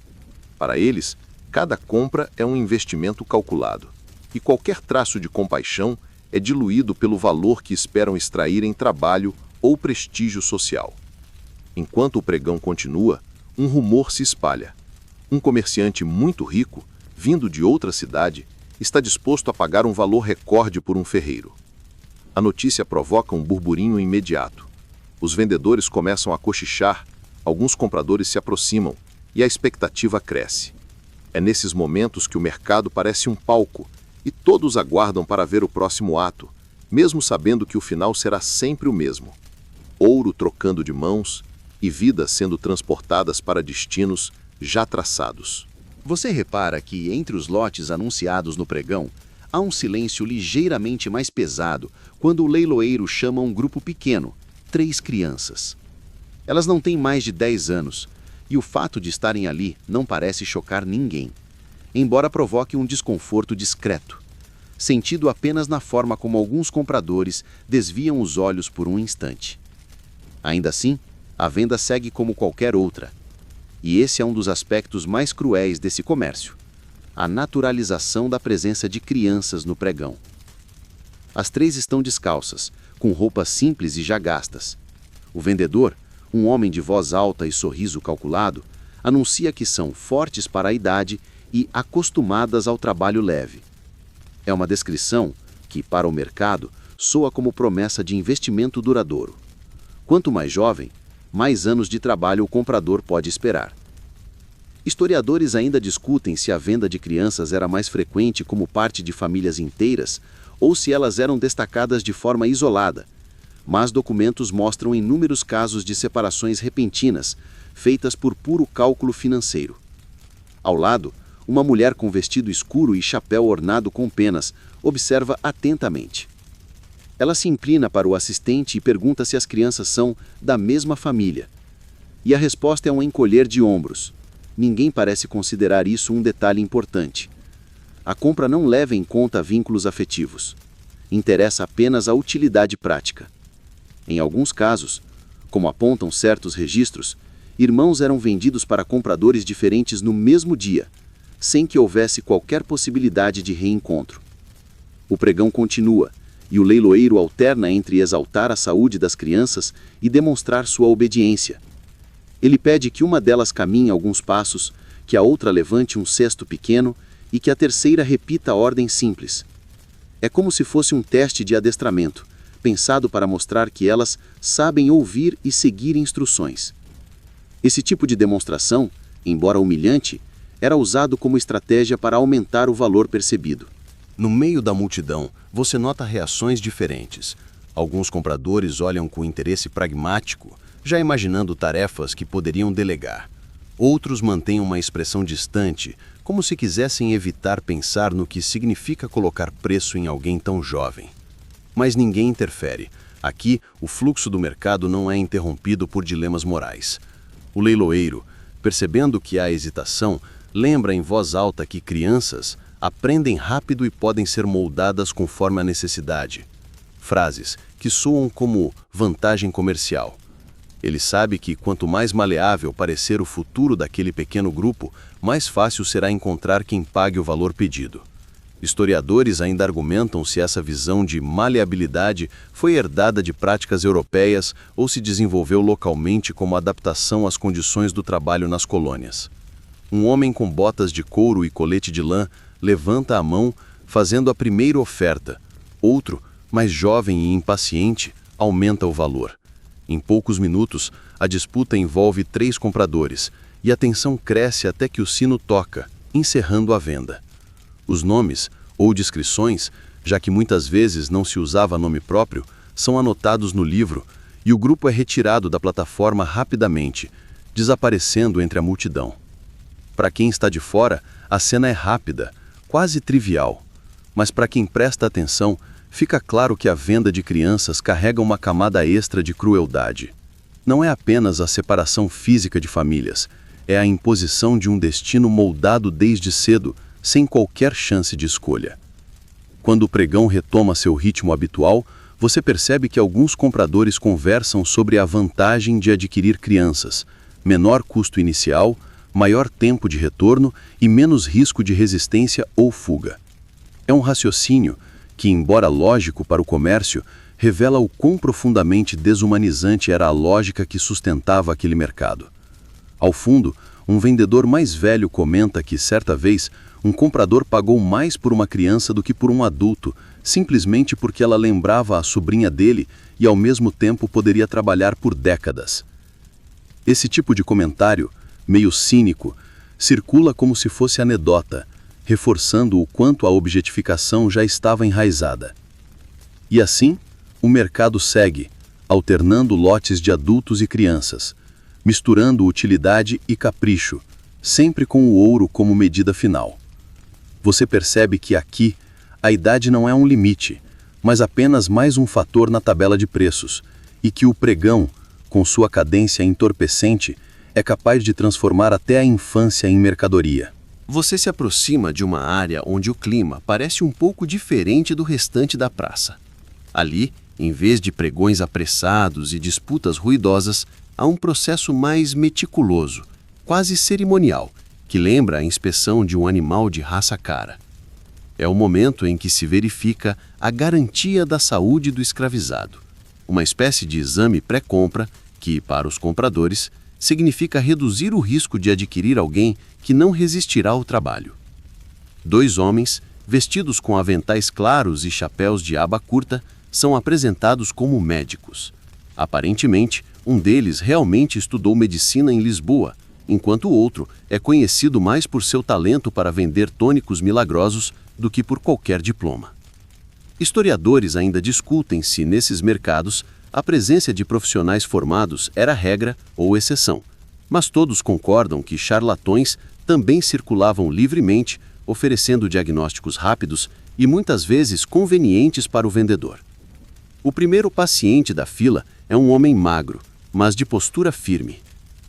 Para eles, cada compra é um investimento calculado, e qualquer traço de compaixão é diluído pelo valor que esperam extrair em trabalho ou prestígio social. Enquanto o pregão continua, um rumor se espalha. Um comerciante muito rico, vindo de outra cidade, está disposto a pagar um valor recorde por um ferreiro. A notícia provoca um burburinho imediato. Os vendedores começam a cochichar, alguns compradores se aproximam e a expectativa cresce. É nesses momentos que o mercado parece um palco e todos aguardam para ver o próximo ato, mesmo sabendo que o final será sempre o mesmo. Ouro trocando de mãos e vidas sendo transportadas para destinos já traçados. Você repara que, entre os lotes anunciados no pregão, há um silêncio ligeiramente mais pesado quando o leiloeiro chama um grupo pequeno, 3 crianças. Elas não têm mais de 10 anos, e o fato de estarem ali não parece chocar ninguém, embora provoque um desconforto discreto, sentido apenas na forma como alguns compradores desviam os olhos por um instante. Ainda assim, a venda segue como qualquer outra, e esse é um dos aspectos mais cruéis desse comércio: a naturalização da presença de crianças no pregão. As 3 estão descalças, com roupas simples e já gastas. O vendedor, um homem de voz alta e sorriso calculado, anuncia que são fortes para a idade e acostumadas ao trabalho leve. É uma descrição que, para o mercado, soa como promessa de investimento duradouro. Quanto mais jovem, mais anos de trabalho o comprador pode esperar. Historiadores ainda discutem se a venda de crianças era mais frequente como parte de famílias inteiras ou se elas eram destacadas de forma isolada, mas documentos mostram inúmeros casos de separações repentinas, feitas por puro cálculo financeiro. Ao lado, uma mulher com vestido escuro e chapéu ornado com penas observa atentamente. Ela se inclina para o assistente e pergunta se as crianças são da mesma família. E a resposta é um encolher de ombros. Ninguém parece considerar isso um detalhe importante. A compra não leva em conta vínculos afetivos. Interessa apenas a utilidade prática. Em alguns casos, como apontam certos registros, irmãos eram vendidos para compradores diferentes no mesmo dia, sem que houvesse qualquer possibilidade de reencontro. O pregão continua, e o leiloeiro alterna entre exaltar a saúde das crianças e demonstrar sua obediência. Ele pede que uma delas caminhe alguns passos, que a outra levante um cesto pequeno e que a terceira repita a ordem simples. É como se fosse um teste de adestramento, pensado para mostrar que elas sabem ouvir e seguir instruções. Esse tipo de demonstração, embora humilhante, era usado como estratégia para aumentar o valor percebido. No meio da multidão, você nota reações diferentes. Alguns compradores olham com interesse pragmático, já imaginando tarefas que poderiam delegar. Outros mantêm uma expressão distante, como se quisessem evitar pensar no que significa colocar preço em alguém tão jovem. Mas ninguém interfere. Aqui, o fluxo do mercado não é interrompido por dilemas morais. O leiloeiro, percebendo que há hesitação, lembra em voz alta que crianças aprendem rápido e podem ser moldadas conforme a necessidade. Frases que soam como vantagem comercial. Ele sabe que quanto mais maleável parecer o futuro daquele pequeno grupo, mais fácil será encontrar quem pague o valor pedido. Historiadores ainda argumentam se essa visão de maleabilidade foi herdada de práticas europeias ou se desenvolveu localmente como adaptação às condições do trabalho nas colônias. Um homem com botas de couro e colete de lã levanta a mão, fazendo a primeira oferta. Outro, mais jovem e impaciente, aumenta o valor. Em poucos minutos, a disputa envolve 3 compradores, e a tensão cresce até que o sino toca, encerrando a venda. Os nomes, ou descrições, já que muitas vezes não se usava nome próprio, são anotados no livro, e o grupo é retirado da plataforma rapidamente, desaparecendo entre a multidão. Para quem está de fora, a cena é rápida, quase trivial, mas para quem presta atenção, fica claro que a venda de crianças carrega uma camada extra de crueldade. Não é apenas a separação física de famílias, é a imposição de um destino moldado desde cedo, sem qualquer chance de escolha. Quando o pregão retoma seu ritmo habitual, você percebe que alguns compradores conversam sobre a vantagem de adquirir crianças, menor custo inicial, maior tempo de retorno e menos risco de resistência ou fuga. É um raciocínio que, embora lógico para o comércio, revela o quão profundamente desumanizante era a lógica que sustentava aquele mercado. Ao fundo, um vendedor mais velho comenta que, certa vez, um comprador pagou mais por uma criança do que por um adulto, simplesmente porque ela lembrava a sobrinha dele e, ao mesmo tempo, poderia trabalhar por décadas. Esse tipo de comentário, meio cínico, circula como se fosse anedota, reforçando o quanto a objetificação já estava enraizada. E assim, o mercado segue, alternando lotes de adultos e crianças, misturando utilidade e capricho, sempre com o ouro como medida final. Você percebe que aqui, a idade não é um limite, mas apenas mais um fator na tabela de preços, e que o pregão, com sua cadência entorpecente, é capaz de transformar até a infância em mercadoria. Você se aproxima de uma área onde o clima parece um pouco diferente do restante da praça. Ali, em vez de pregões apressados e disputas ruidosas, há um processo mais meticuloso, quase cerimonial, que lembra a inspeção de um animal de raça cara. É o momento em que se verifica a garantia da saúde do escravizado, uma espécie de exame pré-compra que, para os compradores, significa reduzir o risco de adquirir alguém que não resistirá ao trabalho. 2 homens, vestidos com aventais claros e chapéus de aba curta, são apresentados como médicos. Aparentemente, um deles realmente estudou medicina em Lisboa, enquanto o outro é conhecido mais por seu talento para vender tônicos milagrosos do que por qualquer diploma. Historiadores ainda discutem se, nesses mercados, a presença de profissionais formados era regra ou exceção, mas todos concordam que charlatões também circulavam livremente, oferecendo diagnósticos rápidos e muitas vezes convenientes para o vendedor. O primeiro paciente da fila é um homem magro, mas de postura firme.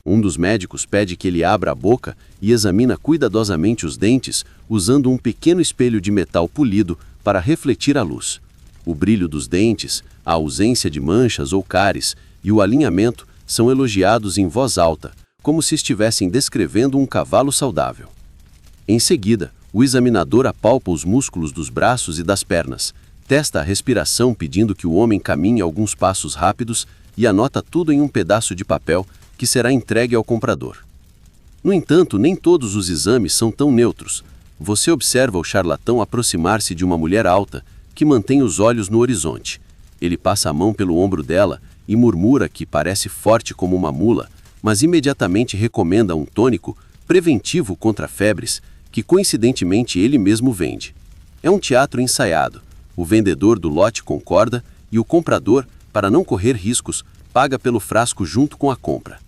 Um dos médicos pede que ele abra a boca e examina cuidadosamente os dentes, usando um pequeno espelho de metal polido para refletir a luz. O brilho dos dentes, a ausência de manchas ou cáries e o alinhamento são elogiados em voz alta, como se estivessem descrevendo um cavalo saudável. Em seguida, o examinador apalpa os músculos dos braços e das pernas, testa a respiração pedindo que o homem caminhe alguns passos rápidos e anota tudo em um pedaço de papel que será entregue ao comprador. No entanto, nem todos os exames são tão neutros. Você observa o charlatão aproximar-se de uma mulher alta, que mantém os olhos no horizonte. Ele passa a mão pelo ombro dela e murmura que parece forte como uma mula, mas imediatamente recomenda um tônico preventivo contra febres, que coincidentemente ele mesmo vende. É um teatro ensaiado. O vendedor do lote concorda e o comprador, para não correr riscos, paga pelo frasco junto com a compra.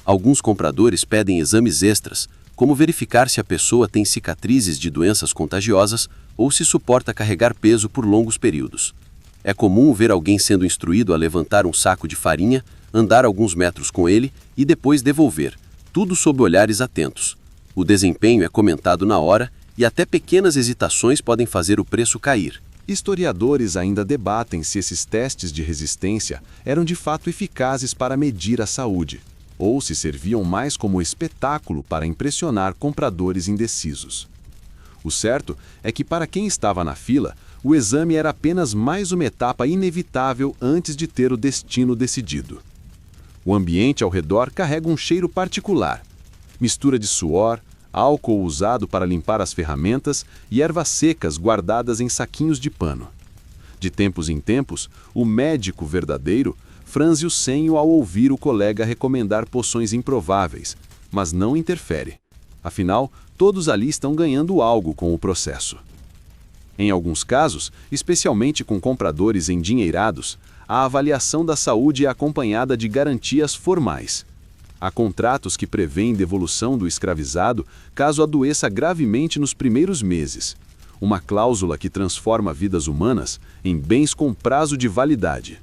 Alguns compradores pedem exames extras, como verificar se a pessoa tem cicatrizes de doenças contagiosas ou se suporta carregar peso por longos períodos. É comum ver alguém sendo instruído a levantar um saco de farinha, andar alguns metros com ele e depois devolver, tudo sob olhares atentos. O desempenho é comentado na hora e até pequenas hesitações podem fazer o preço cair. Historiadores ainda debatem se esses testes de resistência eram de fato eficazes para medir a saúde, ou se serviam mais como espetáculo para impressionar compradores indecisos. O certo é que, para quem estava na fila, o exame era apenas mais uma etapa inevitável antes de ter o destino decidido. O ambiente ao redor carrega um cheiro particular, mistura de suor, álcool usado para limpar as ferramentas e ervas secas guardadas em saquinhos de pano. De tempos em tempos, o médico verdadeiro franze o senho ao ouvir o colega recomendar poções improváveis, mas não interfere. Afinal, todos ali estão ganhando algo com o processo. Em alguns casos, especialmente com compradores endinheirados, a avaliação da saúde é acompanhada de garantias formais. Há contratos que prevêem devolução do escravizado caso adoeça gravemente nos primeiros meses. Uma cláusula que transforma vidas humanas em bens com prazo de validade.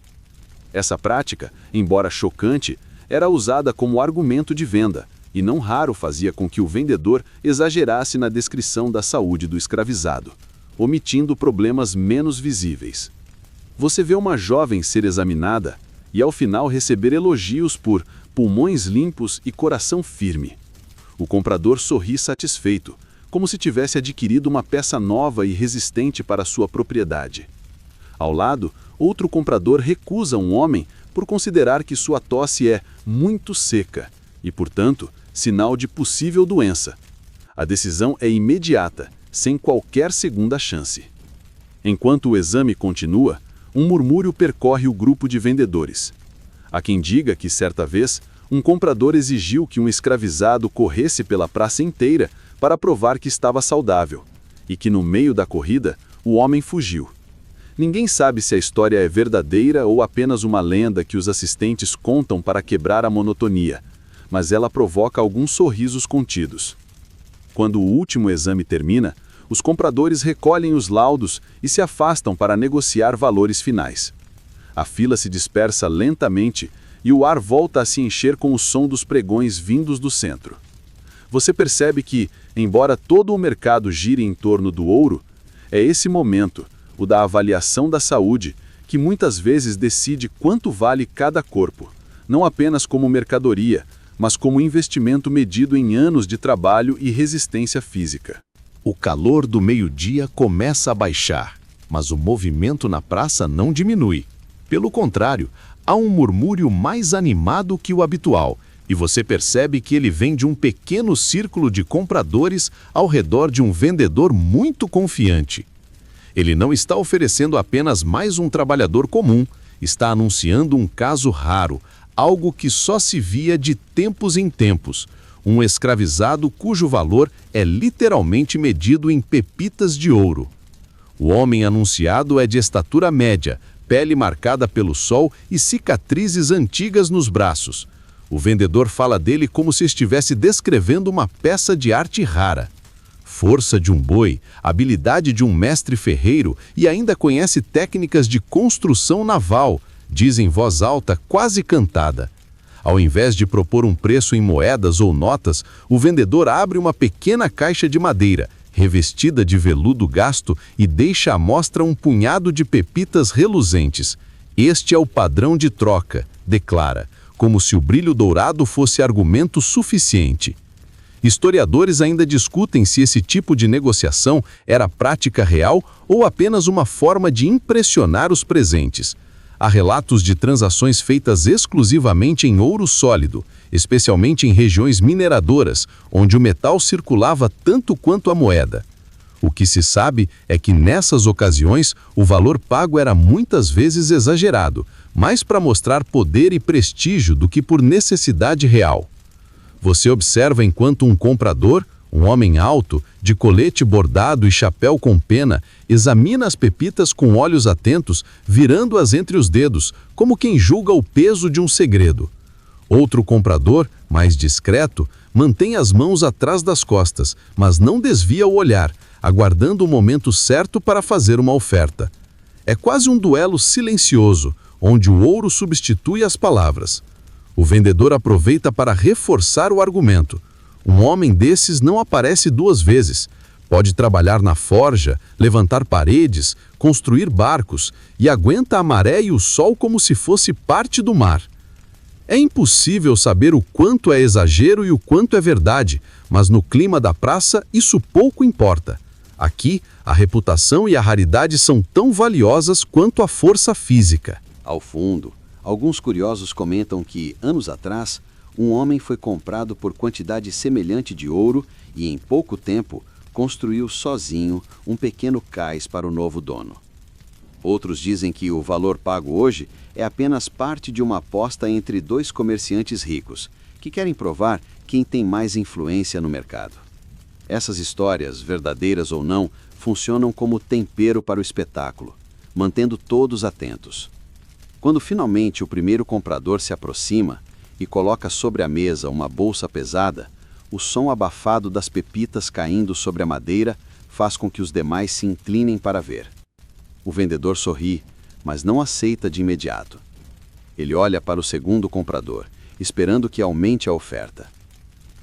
Essa prática, embora chocante, era usada como argumento de venda e não raro fazia com que o vendedor exagerasse na descrição da saúde do escravizado, omitindo problemas menos visíveis. Você vê uma jovem ser examinada e ao final receber elogios por pulmões limpos e coração firme. O comprador sorri satisfeito, como se tivesse adquirido uma peça nova e resistente para sua propriedade. Ao lado, outro comprador recusa um homem por considerar que sua tosse é muito seca e, portanto, sinal de possível doença. A decisão é imediata, sem qualquer segunda chance. Enquanto o exame continua, um murmúrio percorre o grupo de vendedores. Há quem diga que, certa vez, Um comprador exigiu que um escravizado corresse pela praça inteira para provar que estava saudável, e que no meio da corrida, o homem fugiu. Ninguém sabe se a história é verdadeira ou apenas uma lenda que os assistentes contam para quebrar a monotonia, mas ela provoca alguns sorrisos contidos. Quando o último exame termina, os compradores recolhem os laudos e se afastam para negociar valores finais. A fila se dispersa lentamente e o ar volta a se encher com o som dos pregões vindos do centro. Você percebe que, embora todo o mercado gire em torno do ouro, é esse momento, o da avaliação da saúde, que muitas vezes decide quanto vale cada corpo, não apenas como mercadoria, mas como investimento medido em anos de trabalho e resistência física. O calor do meio-dia começa a baixar, mas o movimento na praça não diminui. Pelo contrário, há um murmúrio mais animado que o habitual, e você percebe que ele vem de um pequeno círculo de compradores ao redor de um vendedor muito confiante. Ele não está oferecendo apenas mais um trabalhador comum, está anunciando um caso raro, algo que só se via de tempos em tempos, um escravizado cujo valor é literalmente medido em pepitas de ouro. O homem anunciado é de estatura média, pele marcada pelo sol e cicatrizes antigas nos braços. O vendedor fala dele como se estivesse descrevendo uma peça de arte rara. Força de um boi, habilidade de um mestre ferreiro e ainda conhece técnicas de construção naval, diz em voz alta, quase cantada. Ao invés de propor um preço em moedas ou notas, o vendedor abre uma pequena caixa de madeira, revestida de veludo gasto, e deixa à mostra um punhado de pepitas reluzentes. Este é o padrão de troca, declara, como se o brilho dourado fosse argumento suficiente. Historiadores ainda discutem se esse tipo de negociação era prática real ou apenas uma forma de impressionar os presentes. Há relatos de transações feitas exclusivamente em ouro sólido, especialmente em regiões mineradoras, onde o metal circulava tanto quanto a moeda. O que se sabe é que nessas ocasiões o valor pago era muitas vezes exagerado, mais para mostrar poder e prestígio do que por necessidade real. Você observa enquanto um comprador, um homem alto, de colete bordado e chapéu com pena, examina as pepitas com olhos atentos, virando-as entre os dedos, como quem julga o peso de um segredo. Outro comprador, mais discreto, mantém as mãos atrás das costas, mas não desvia o olhar, aguardando o momento certo para fazer uma oferta. É quase um duelo silencioso, onde o ouro substitui as palavras. O vendedor aproveita para reforçar o argumento. Um homem desses não aparece duas vezes. Pode trabalhar na forja, levantar paredes, construir barcos e aguenta a maré e o sol como se fosse parte do mar. É impossível saber o quanto é exagero e o quanto é verdade, mas no clima da praça isso pouco importa. Aqui, a reputação e a raridade são tão valiosas quanto a força física. Ao fundo, alguns curiosos comentam que, anos atrás, um homem foi comprado por quantidade semelhante de ouro e, em pouco tempo, construiu sozinho um pequeno cais para o novo dono. Outros dizem que o valor pago hoje é apenas parte de uma aposta entre dois comerciantes ricos, que querem provar quem tem mais influência no mercado. Essas histórias, verdadeiras ou não, funcionam como tempero para o espetáculo, mantendo todos atentos. Quando finalmente o primeiro comprador se aproxima e coloca sobre a mesa uma bolsa pesada, o som abafado das pepitas caindo sobre a madeira faz com que os demais se inclinem para ver. O vendedor sorri, mas não aceita de imediato. Ele olha para o segundo comprador, esperando que aumente a oferta.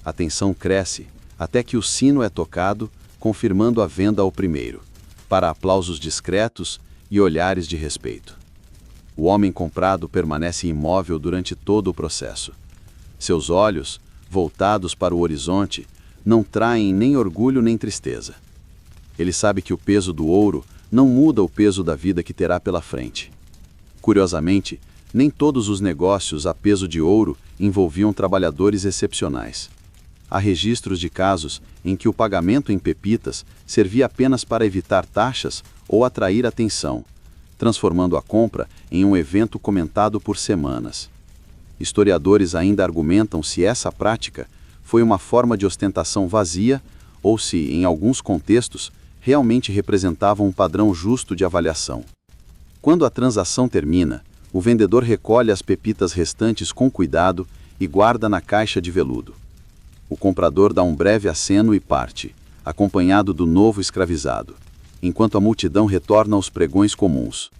A tensão cresce até que o sino é tocado, confirmando a venda ao primeiro, para aplausos discretos e olhares de respeito. O homem comprado permanece imóvel durante todo o processo. Seus olhos, voltados para o horizonte, não traem nem orgulho nem tristeza. Ele sabe que o peso do ouro não muda o peso da vida que terá pela frente. Curiosamente, nem todos os negócios a peso de ouro envolviam trabalhadores excepcionais. Há registros de casos em que o pagamento em pepitas servia apenas para evitar taxas ou atrair atenção, transformando a compra em um evento comentado por semanas. Historiadores ainda argumentam se essa prática foi uma forma de ostentação vazia ou se, em alguns contextos, realmente representava um padrão justo de avaliação. Quando a transação termina, o vendedor recolhe as pepitas restantes com cuidado e guarda na caixa de veludo. O comprador dá um breve aceno e parte, acompanhado do novo escravizado, enquanto a multidão retorna aos pregões comuns.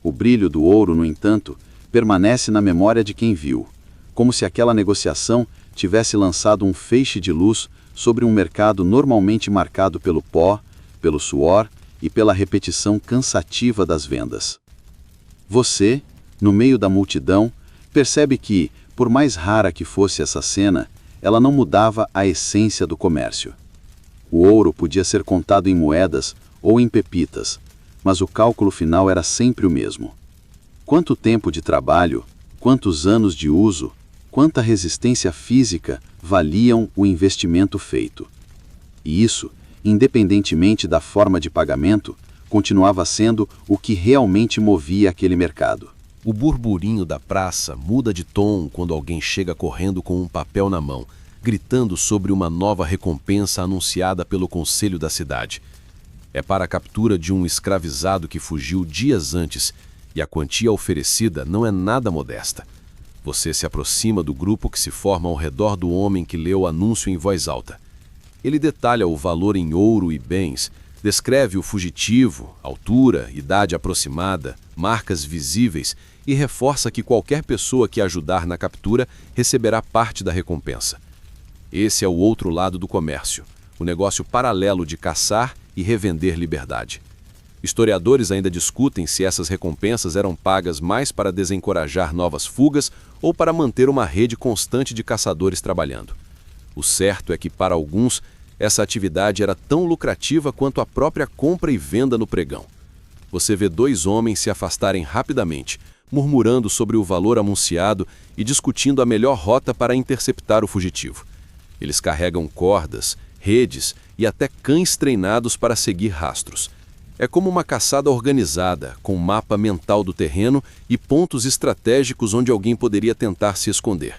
O brilho do ouro, no entanto, permanece na memória de quem viu, como se aquela negociação tivesse lançado um feixe de luz sobre um mercado normalmente marcado pelo pó, pelo suor e pela repetição cansativa das vendas. Você, no meio da multidão, percebe que, por mais rara que fosse essa cena, ela não mudava a essência do comércio. O ouro podia ser contado em moedas ou em pepitas, mas o cálculo final era sempre o mesmo. Quanto tempo de trabalho, quantos anos de uso, quanta resistência física valiam o investimento feito. E isso, independentemente da forma de pagamento, continuava sendo o que realmente movia aquele mercado. O burburinho da praça muda de tom quando alguém chega correndo com um papel na mão, gritando sobre uma nova recompensa anunciada pelo conselho da cidade. É para a captura de um escravizado que fugiu dias antes, e a quantia oferecida não é nada modesta. Você se aproxima do grupo que se forma ao redor do homem que leu o anúncio em voz alta. Ele detalha o valor em ouro e bens, descreve o fugitivo, altura, idade aproximada, marcas visíveis e reforça que qualquer pessoa que ajudar na captura receberá parte da recompensa. Esse é o outro lado do comércio, o negócio paralelo de caçar e revender liberdade. Historiadores ainda discutem se essas recompensas eram pagas mais para desencorajar novas fugas ou para manter uma rede constante de caçadores trabalhando. O certo é que, para alguns, essa atividade era tão lucrativa quanto a própria compra e venda no pregão. Você vê dois homens se afastarem rapidamente, murmurando sobre o valor anunciado e discutindo a melhor rota para interceptar o fugitivo. Eles carregam cordas, redes e até cães treinados para seguir rastros. É como uma caçada organizada, com mapa mental do terreno e pontos estratégicos onde alguém poderia tentar se esconder.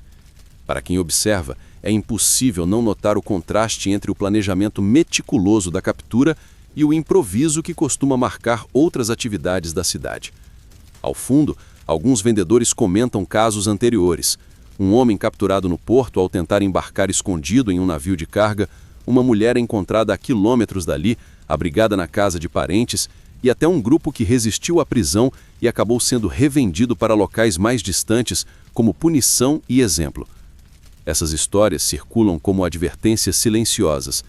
Para quem observa, é impossível não notar o contraste entre o planejamento meticuloso da captura e o improviso que costuma marcar outras atividades da cidade. Ao fundo, alguns vendedores comentam casos anteriores. Um homem capturado no porto ao tentar embarcar escondido em um navio de carga, uma mulher encontrada a quilômetros dali, abrigada na casa de parentes, e até um grupo que resistiu à prisão e acabou sendo revendido para locais mais distantes como punição e exemplo. Essas histórias circulam como advertências silenciosas,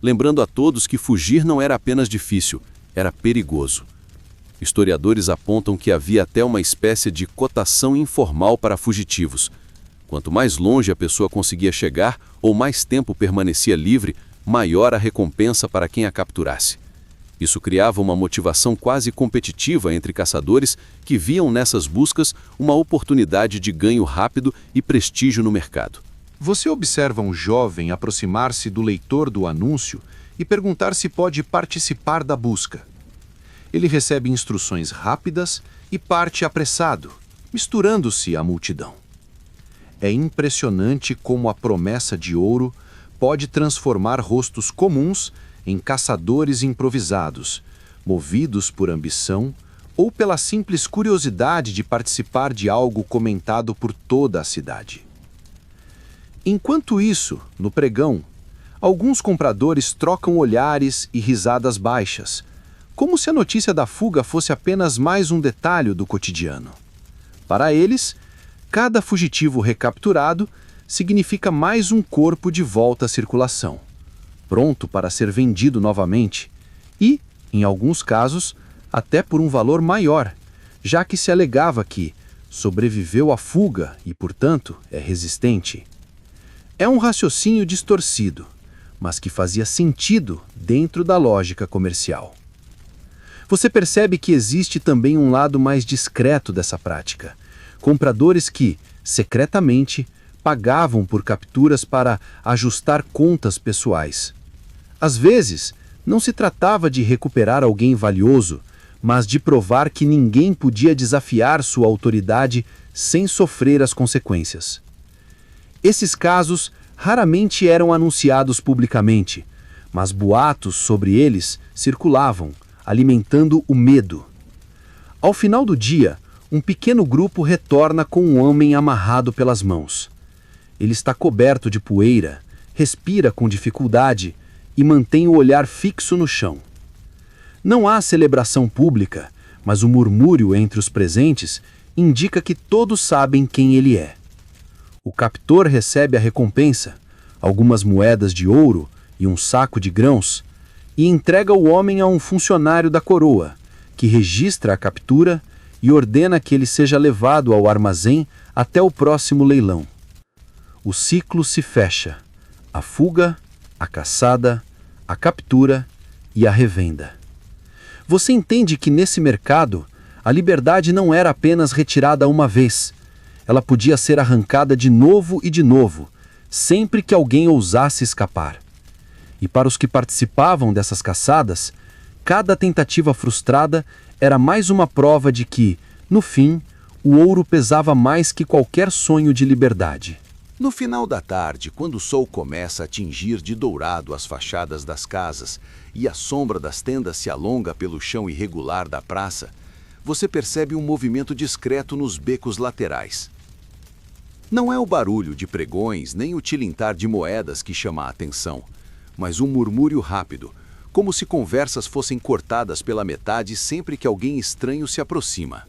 lembrando a todos que fugir não era apenas difícil, era perigoso. Historiadores apontam que havia até uma espécie de cotação informal para fugitivos. Quanto mais longe a pessoa conseguia chegar ou mais tempo permanecia livre, maior a recompensa para quem a capturasse. Isso criava uma motivação quase competitiva entre caçadores que viam nessas buscas uma oportunidade de ganho rápido e prestígio no mercado. Você observa um jovem aproximar-se do leitor do anúncio e perguntar se pode participar da busca. Ele recebe instruções rápidas e parte apressado, misturando-se à multidão. É impressionante como a promessa de ouro pode transformar rostos comuns em caçadores improvisados, movidos por ambição ou pela simples curiosidade de participar de algo comentado por toda a cidade. Enquanto isso, no pregão, alguns compradores trocam olhares e risadas baixas, como se a notícia da fuga fosse apenas mais um detalhe do cotidiano. Para eles, cada fugitivo recapturado significa mais um corpo de volta à circulação, pronto para ser vendido novamente e, em alguns casos, até por um valor maior, já que se alegava que sobreviveu à fuga e, portanto, é resistente. É um raciocínio distorcido, mas que fazia sentido dentro da lógica comercial. Você percebe que existe também um lado mais discreto dessa prática. Compradores que, secretamente, pagavam por capturas para ajustar contas pessoais. Às vezes, não se tratava de recuperar alguém valioso, mas de provar que ninguém podia desafiar sua autoridade sem sofrer as consequências. Esses casos raramente eram anunciados publicamente, mas boatos sobre eles circulavam, alimentando o medo. Ao final do dia, um pequeno grupo retorna com um homem amarrado pelas mãos. Ele está coberto de poeira, respira com dificuldade e mantém o olhar fixo no chão. Não há celebração pública, mas o murmúrio entre os presentes indica que todos sabem quem ele é. O captor recebe a recompensa, algumas moedas de ouro e um saco de grãos, e entrega o homem a um funcionário da coroa, que registra a captura e ordena que ele seja levado ao armazém até o próximo leilão. O ciclo se fecha: a fuga, a caçada, a captura e a revenda. Você entende que nesse mercado, a liberdade não era apenas retirada uma vez. Ela podia ser arrancada de novo e de novo, sempre que alguém ousasse escapar. E para os que participavam dessas caçadas, cada tentativa frustrada era mais uma prova de que, no fim, o ouro pesava mais que qualquer sonho de liberdade. No final da tarde, quando o sol começa a tingir de dourado as fachadas das casas e a sombra das tendas se alonga pelo chão irregular da praça, você percebe um movimento discreto nos becos laterais. Não é o barulho de pregões nem o tilintar de moedas que chama a atenção, mas um murmúrio rápido, como se conversas fossem cortadas pela metade sempre que alguém estranho se aproxima.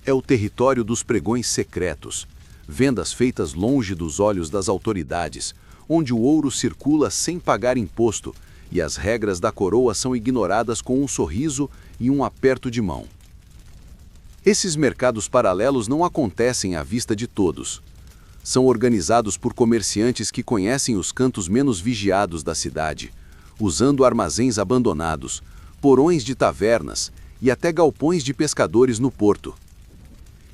É o território dos pregões secretos, vendas feitas longe dos olhos das autoridades, onde o ouro circula sem pagar imposto e as regras da coroa são ignoradas com um sorriso e um aperto de mão. Esses mercados paralelos não acontecem à vista de todos. São organizados por comerciantes que conhecem os cantos menos vigiados da cidade, usando armazéns abandonados, porões de tavernas e até galpões de pescadores no porto.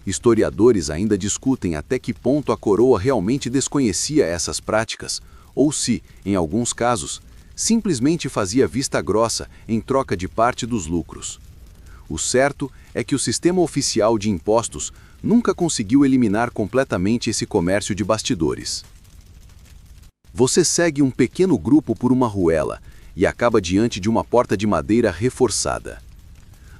Historiadores ainda discutem até que ponto a coroa realmente desconhecia essas práticas, ou se, em alguns casos, simplesmente fazia vista grossa em troca de parte dos lucros. O certo é que o sistema oficial de impostos nunca conseguiu eliminar completamente esse comércio de bastidores. Você segue um pequeno grupo por uma ruela e acaba diante de uma porta de madeira reforçada.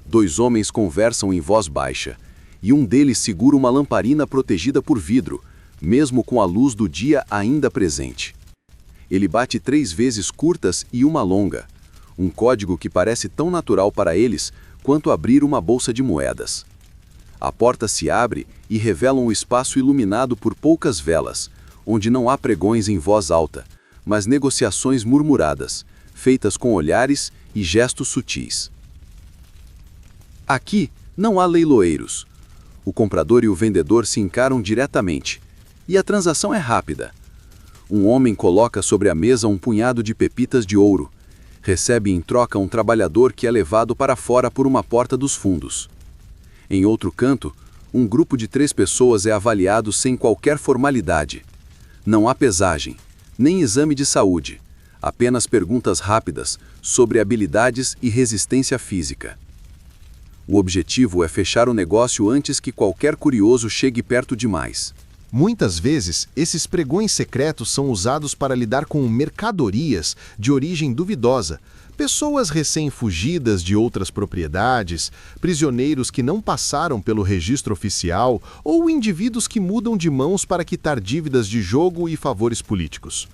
2 homens conversam em voz baixa, e um deles segura uma lamparina protegida por vidro, mesmo com a luz do dia ainda presente. Ele bate 3 vezes curtas e uma longa, um código que parece tão natural para eles quanto abrir uma bolsa de moedas. A porta se abre e revela um espaço iluminado por poucas velas, onde não há pregões em voz alta, mas negociações murmuradas, feitas com olhares e gestos sutis. Aqui não há leiloeiros. O comprador e o vendedor se encaram diretamente, e a transação é rápida. Um homem coloca sobre a mesa um punhado de pepitas de ouro. Recebe em troca um trabalhador que é levado para fora por uma porta dos fundos. Em outro canto, um grupo de 3 pessoas é avaliado sem qualquer formalidade. Não há pesagem, nem exame de saúde, apenas perguntas rápidas sobre habilidades e resistência física. O objetivo é fechar o negócio antes que qualquer curioso chegue perto demais. Muitas vezes, esses pregões secretos são usados para lidar com mercadorias de origem duvidosa, pessoas recém-fugidas de outras propriedades, prisioneiros que não passaram pelo registro oficial ou indivíduos que mudam de mãos para quitar dívidas de jogo e favores políticos.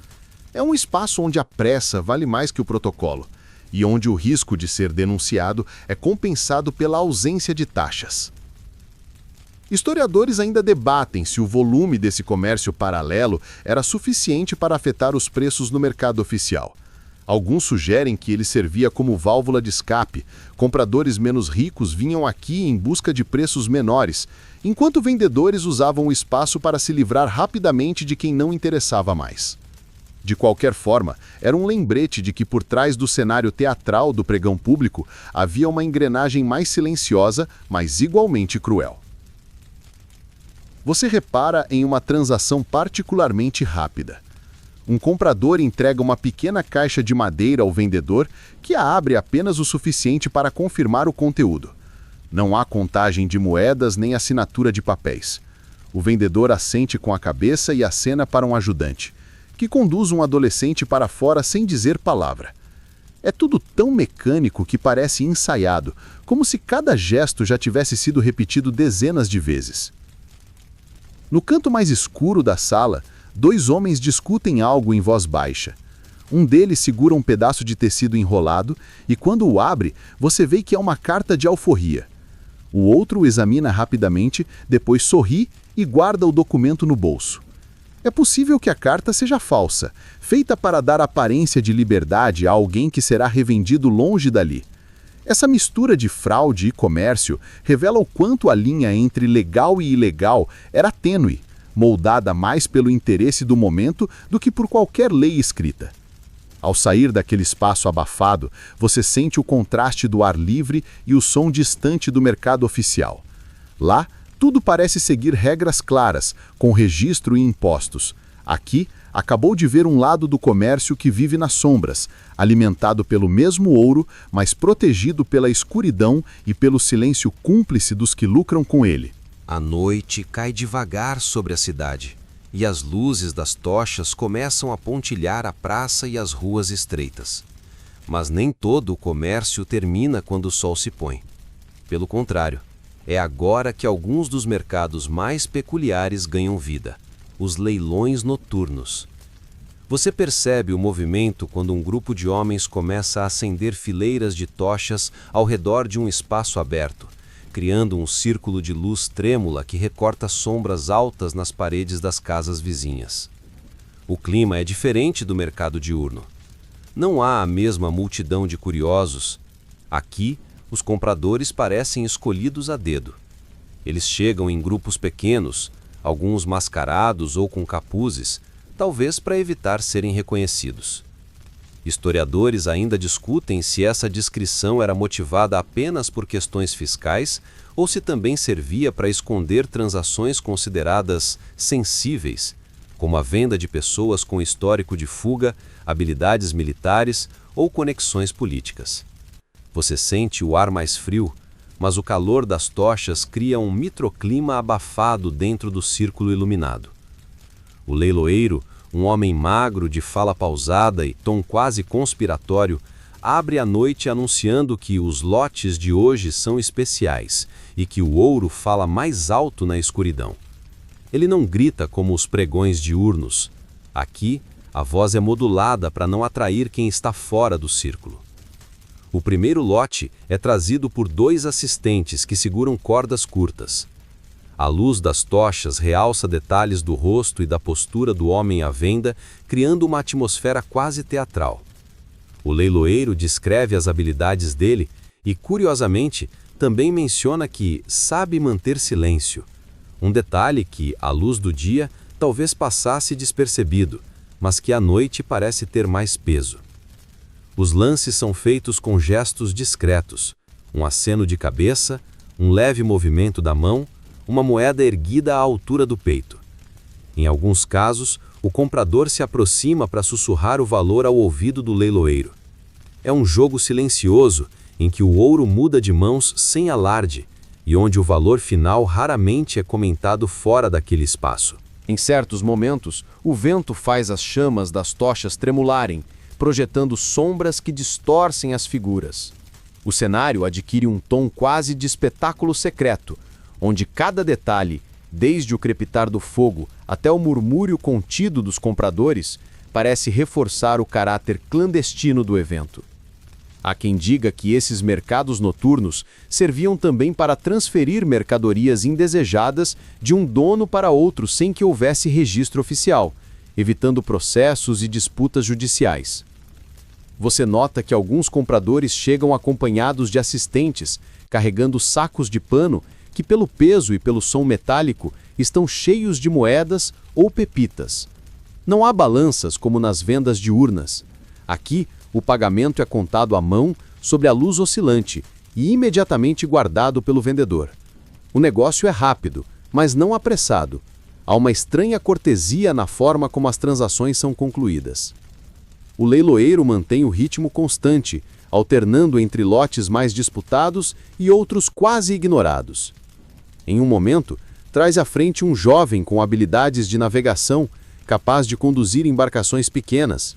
É um espaço onde a pressa vale mais que o protocolo, e onde o risco de ser denunciado é compensado pela ausência de taxas. Historiadores ainda debatem se o volume desse comércio paralelo era suficiente para afetar os preços no mercado oficial. Alguns sugerem que ele servia como válvula de escape. Compradores menos ricos vinham aqui em busca de preços menores, enquanto vendedores usavam o espaço para se livrar rapidamente de quem não interessava mais. De qualquer forma, era um lembrete de que por trás do cenário teatral do pregão público havia uma engrenagem mais silenciosa, mas igualmente cruel. Você repara em uma transação particularmente rápida. Um comprador entrega uma pequena caixa de madeira ao vendedor, que a abre apenas o suficiente para confirmar o conteúdo. Não há contagem de moedas nem assinatura de papéis. O vendedor assente com a cabeça e acena para um ajudante, que conduz um adolescente para fora sem dizer palavra. É tudo tão mecânico que parece ensaiado, como se cada gesto já tivesse sido repetido dezenas de vezes. No canto mais escuro da sala, 2 homens discutem algo em voz baixa. Um deles segura um pedaço de tecido enrolado e, quando o abre, você vê que é uma carta de alforria. O outro o examina rapidamente, depois sorri e guarda o documento no bolso. É possível que a carta seja falsa, feita para dar aparência de liberdade a alguém que será revendido longe dali. Essa mistura de fraude e comércio revela o quanto a linha entre legal e ilegal era tênue, moldada mais pelo interesse do momento do que por qualquer lei escrita. Ao sair daquele espaço abafado, você sente o contraste do ar livre e o som distante do mercado oficial. Lá, tudo parece seguir regras claras, com registro e impostos. Aqui, acabou de ver um lado do comércio que vive nas sombras, alimentado pelo mesmo ouro, mas protegido pela escuridão e pelo silêncio cúmplice dos que lucram com ele. A noite cai devagar sobre a cidade, e as luzes das tochas começam a pontilhar a praça e as ruas estreitas. Mas nem todo o comércio termina quando o sol se põe. Pelo contrário, é agora que alguns dos mercados mais peculiares ganham vida, os leilões noturnos. Você percebe o movimento quando um grupo de homens começa a acender fileiras de tochas ao redor de um espaço aberto, criando um círculo de luz trêmula que recorta sombras altas nas paredes das casas vizinhas. O clima é diferente do mercado diurno. Não há a mesma multidão de curiosos. Aqui, os compradores parecem escolhidos a dedo. Eles chegam em grupos pequenos, alguns mascarados ou com capuzes, talvez para evitar serem reconhecidos. Historiadores ainda discutem se essa discrição era motivada apenas por questões fiscais ou se também servia para esconder transações consideradas sensíveis, como a venda de pessoas com histórico de fuga, habilidades militares ou conexões políticas. Você sente o ar mais frio, mas o calor das tochas cria um microclima abafado dentro do círculo iluminado. O leiloeiro, um homem magro de fala pausada e tom quase conspiratório, abre a noite anunciando que os lotes de hoje são especiais e que o ouro fala mais alto na escuridão. Ele não grita como os pregões diurnos. Aqui, a voz é modulada para não atrair quem está fora do círculo. O primeiro lote é trazido por 2 assistentes que seguram cordas curtas. A luz das tochas realça detalhes do rosto e da postura do homem à venda, criando uma atmosfera quase teatral. O leiloeiro descreve as habilidades dele e, curiosamente, também menciona que sabe manter silêncio. Um detalhe que, à luz do dia, talvez passasse despercebido, mas que à noite parece ter mais peso. Os lances são feitos com gestos discretos, um aceno de cabeça, um leve movimento da mão, uma moeda erguida à altura do peito. Em alguns casos, o comprador se aproxima para sussurrar o valor ao ouvido do leiloeiro. É um jogo silencioso em que o ouro muda de mãos sem alarde e onde o valor final raramente é comentado fora daquele espaço. Em certos momentos, o vento faz as chamas das tochas tremularem, projetando sombras que distorcem as figuras. O cenário adquire um tom quase de espetáculo secreto, onde cada detalhe, desde o crepitar do fogo até o murmúrio contido dos compradores, parece reforçar o caráter clandestino do evento. Há quem diga que esses mercados noturnos serviam também para transferir mercadorias indesejadas de um dono para outro sem que houvesse registro oficial, evitando processos e disputas judiciais. Você nota que alguns compradores chegam acompanhados de assistentes, carregando sacos de pano que, pelo peso e pelo som metálico, estão cheios de moedas ou pepitas. Não há balanças como nas vendas diurnas. Aqui, o pagamento é contado à mão sobre a luz oscilante e imediatamente guardado pelo vendedor. O negócio é rápido, mas não apressado. Há uma estranha cortesia na forma como as transações são concluídas. O leiloeiro mantém o ritmo constante, alternando entre lotes mais disputados e outros quase ignorados. Em um momento, traz à frente um jovem com habilidades de navegação, capaz de conduzir embarcações pequenas.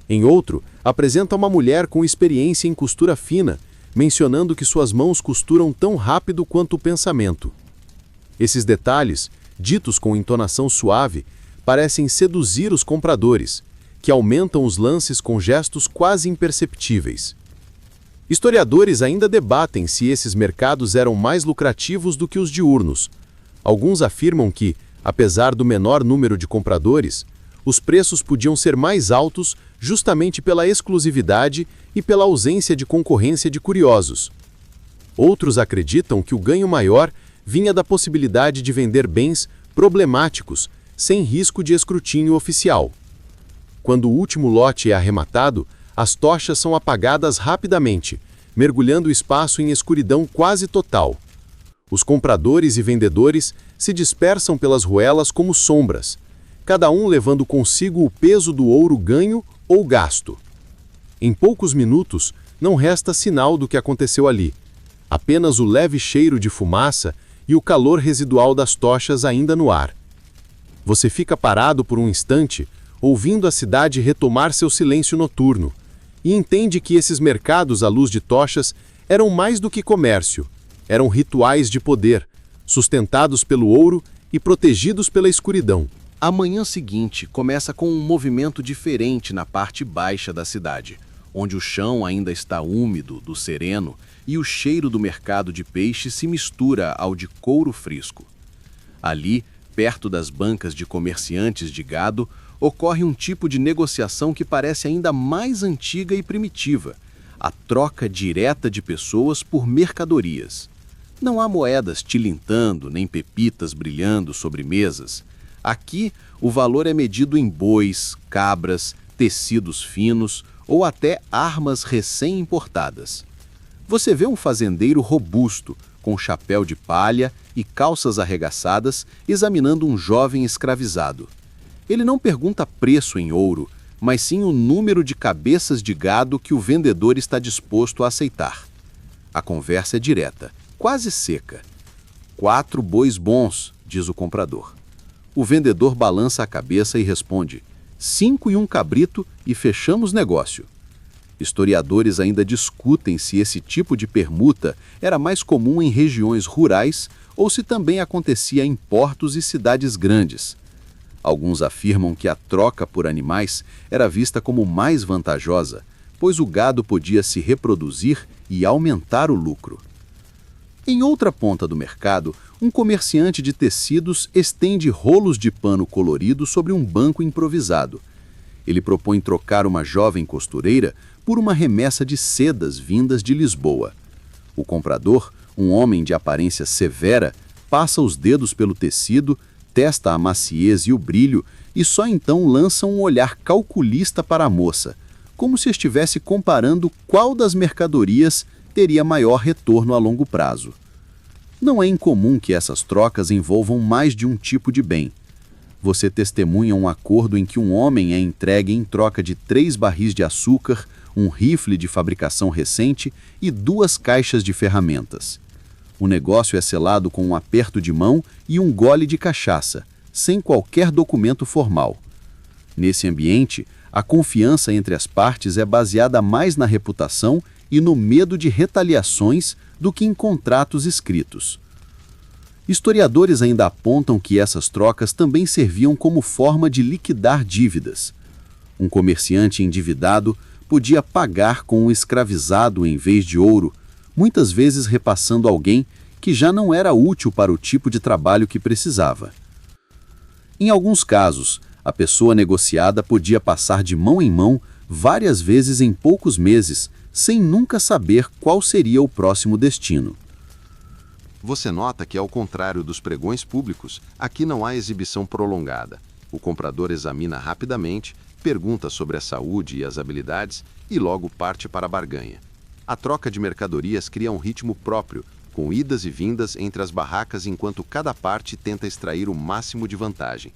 Em outro, apresenta uma mulher com experiência em costura fina, mencionando que suas mãos costuram tão rápido quanto o pensamento. Esses detalhes, ditos com entonação suave, parecem seduzir os compradores, que aumentam os lances com gestos quase imperceptíveis. Historiadores ainda debatem se esses mercados eram mais lucrativos do que os diurnos. Alguns afirmam que, apesar do menor número de compradores, os preços podiam ser mais altos justamente pela exclusividade e pela ausência de concorrência de curiosos. Outros acreditam que o ganho maior vinha da possibilidade de vender bens problemáticos, sem risco de escrutínio oficial. Quando o último lote é arrematado, as tochas são apagadas rapidamente, mergulhando o espaço em escuridão quase total. Os compradores e vendedores se dispersam pelas ruelas como sombras, cada um levando consigo o peso do ouro ganho ou gasto. Em poucos minutos, não resta sinal do que aconteceu ali, apenas o leve cheiro de fumaça e o calor residual das tochas ainda no ar. Você fica parado por um instante, ouvindo a cidade retomar seu silêncio noturno, e entende que esses mercados à luz de tochas eram mais do que comércio, eram rituais de poder, sustentados pelo ouro e protegidos pela escuridão. A manhã seguinte começa com um movimento diferente na parte baixa da cidade, onde o chão ainda está úmido do sereno e o cheiro do mercado de peixe se mistura ao de couro fresco. Ali, perto das bancas de comerciantes de gado, ocorre um tipo de negociação que parece ainda mais antiga e primitiva, a troca direta de pessoas por mercadorias. Não há moedas tilintando, nem pepitas brilhando sobre mesas. Aqui, o valor é medido em bois, cabras, tecidos finos ou até armas recém-importadas. Você vê um fazendeiro robusto, com chapéu de palha e calças arregaçadas, examinando um jovem escravizado. Ele não pergunta preço em ouro, mas sim o número de cabeças de gado que o vendedor está disposto a aceitar. A conversa é direta, quase seca. 4 bois bons, diz o comprador. O vendedor balança a cabeça e responde: 5 e um cabrito e fechamos negócio. Historiadores ainda discutem se esse tipo de permuta era mais comum em regiões rurais ou se também acontecia em portos e cidades grandes. Alguns afirmam que a troca por animais era vista como mais vantajosa, pois o gado podia se reproduzir e aumentar o lucro. Em outra ponta do mercado, um comerciante de tecidos estende rolos de pano colorido sobre um banco improvisado. Ele propõe trocar uma jovem costureira por uma remessa de sedas vindas de Lisboa. O comprador, um homem de aparência severa, passa os dedos pelo tecido, testa a maciez e o brilho e só então lança um olhar calculista para a moça, como se estivesse comparando qual das mercadorias teria maior retorno a longo prazo. Não é incomum que essas trocas envolvam mais de um tipo de bem. Você testemunha um acordo em que um homem é entregue em troca de 3 barris de açúcar, um rifle de fabricação recente e 2 caixas de ferramentas. O negócio é selado com um aperto de mão e um gole de cachaça, sem qualquer documento formal. Nesse ambiente, a confiança entre as partes é baseada mais na reputação e no medo de retaliações do que em contratos escritos. Historiadores ainda apontam que essas trocas também serviam como forma de liquidar dívidas. Um comerciante endividado podia pagar com um escravizado em vez de ouro, muitas vezes repassando alguém que já não era útil para o tipo de trabalho que precisava. Em alguns casos, a pessoa negociada podia passar de mão em mão várias vezes em poucos meses, sem nunca saber qual seria o próximo destino. Você nota que, ao contrário dos pregões públicos, aqui não há exibição prolongada. O comprador examina rapidamente, pergunta sobre a saúde e as habilidades e logo parte para a barganha. A troca de mercadorias cria um ritmo próprio, com idas e vindas entre as barracas enquanto cada parte tenta extrair o máximo de vantagem.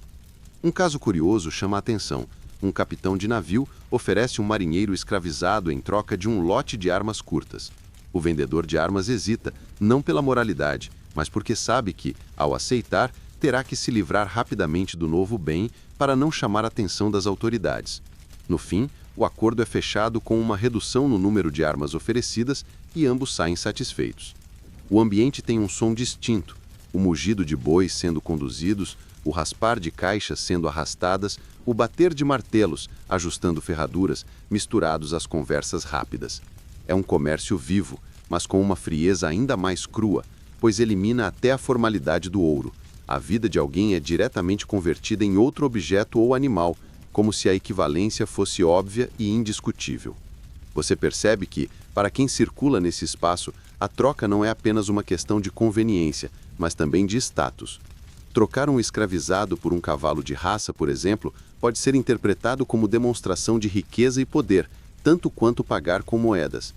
Um caso curioso chama a atenção. Um capitão de navio oferece um marinheiro escravizado em troca de um lote de armas curtas. O vendedor de armas hesita, não pela moralidade, mas porque sabe que, ao aceitar, terá que se livrar rapidamente do novo bem para não chamar a atenção das autoridades. No fim, o acordo é fechado com uma redução no número de armas oferecidas e ambos saem satisfeitos. O ambiente tem um som distinto, o mugido de bois sendo conduzidos, o raspar de caixas sendo arrastadas, o bater de martelos, ajustando ferraduras, misturados às conversas rápidas. É um comércio vivo, mas com uma frieza ainda mais crua, pois elimina até a formalidade do ouro. A vida de alguém é diretamente convertida em outro objeto ou animal, como se a equivalência fosse óbvia e indiscutível. Você percebe que, para quem circula nesse espaço, a troca não é apenas uma questão de conveniência, mas também de status. Trocar um escravizado por um cavalo de raça, por exemplo, pode ser interpretado como demonstração de riqueza e poder, tanto quanto pagar com moedas.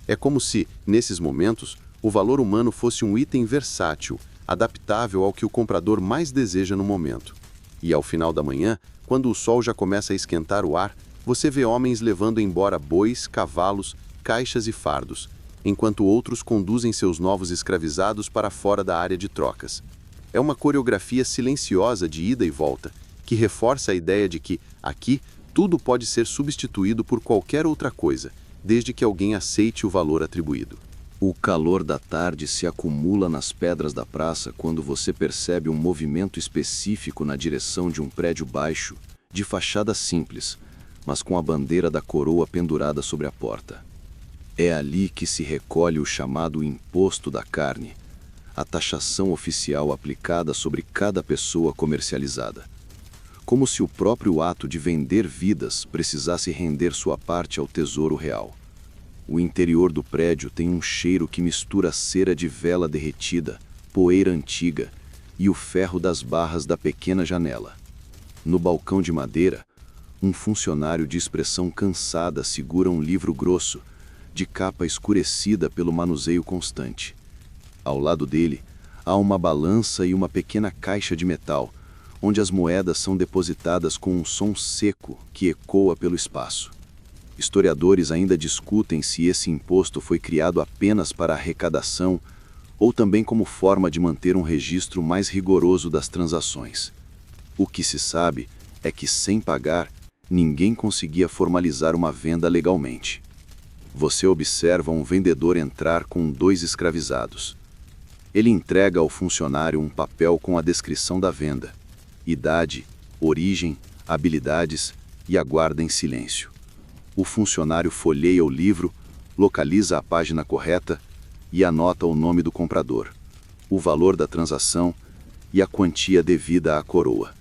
É como se, nesses momentos, o valor humano fosse um item versátil, adaptável ao que o comprador mais deseja no momento. E ao final da manhã, quando o sol já começa a esquentar o ar, você vê homens levando embora bois, cavalos, caixas e fardos, enquanto outros conduzem seus novos escravizados para fora da área de trocas. É uma coreografia silenciosa de ida e volta, que reforça a ideia de que, aqui, tudo pode ser substituído por qualquer outra coisa, desde que alguém aceite o valor atribuído. O calor da tarde se acumula nas pedras da praça quando você percebe um movimento específico na direção de um prédio baixo, de fachada simples, mas com a bandeira da coroa pendurada sobre a porta. É ali que se recolhe o chamado imposto da carne, a taxação oficial aplicada sobre cada pessoa comercializada. Como se o próprio ato de vender vidas precisasse render sua parte ao tesouro real. O interior do prédio tem um cheiro que mistura cera de vela derretida, poeira antiga e o ferro das barras da pequena janela. No balcão de madeira, um funcionário de expressão cansada segura um livro grosso, de capa escurecida pelo manuseio constante. Ao lado dele, há uma balança e uma pequena caixa de metal, onde as moedas são depositadas com um som seco que ecoa pelo espaço. Historiadores ainda discutem se esse imposto foi criado apenas para arrecadação ou também como forma de manter um registro mais rigoroso das transações. O que se sabe é que, sem pagar, ninguém conseguia formalizar uma venda legalmente. Você observa um vendedor entrar com 2 escravizados. Ele entrega ao funcionário um papel com a descrição da venda, idade, origem, habilidades e aguarda em silêncio. O funcionário folheia o livro, localiza a página correta e anota o nome do comprador, o valor da transação e a quantia devida à coroa.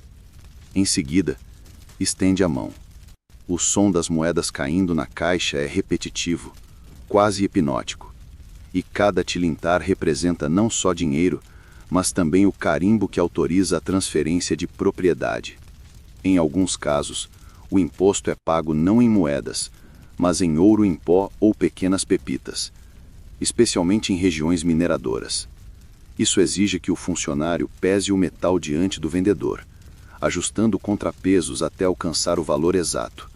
Em seguida, estende a mão. O som das moedas caindo na caixa é repetitivo, quase hipnótico, e cada tilintar representa não só dinheiro, mas também o carimbo que autoriza a transferência de propriedade. Em alguns casos, o imposto é pago não em moedas, mas em ouro em pó ou pequenas pepitas, especialmente em regiões mineradoras. Isso exige que o funcionário pese o metal diante do vendedor, ajustando contrapesos até alcançar o valor exato.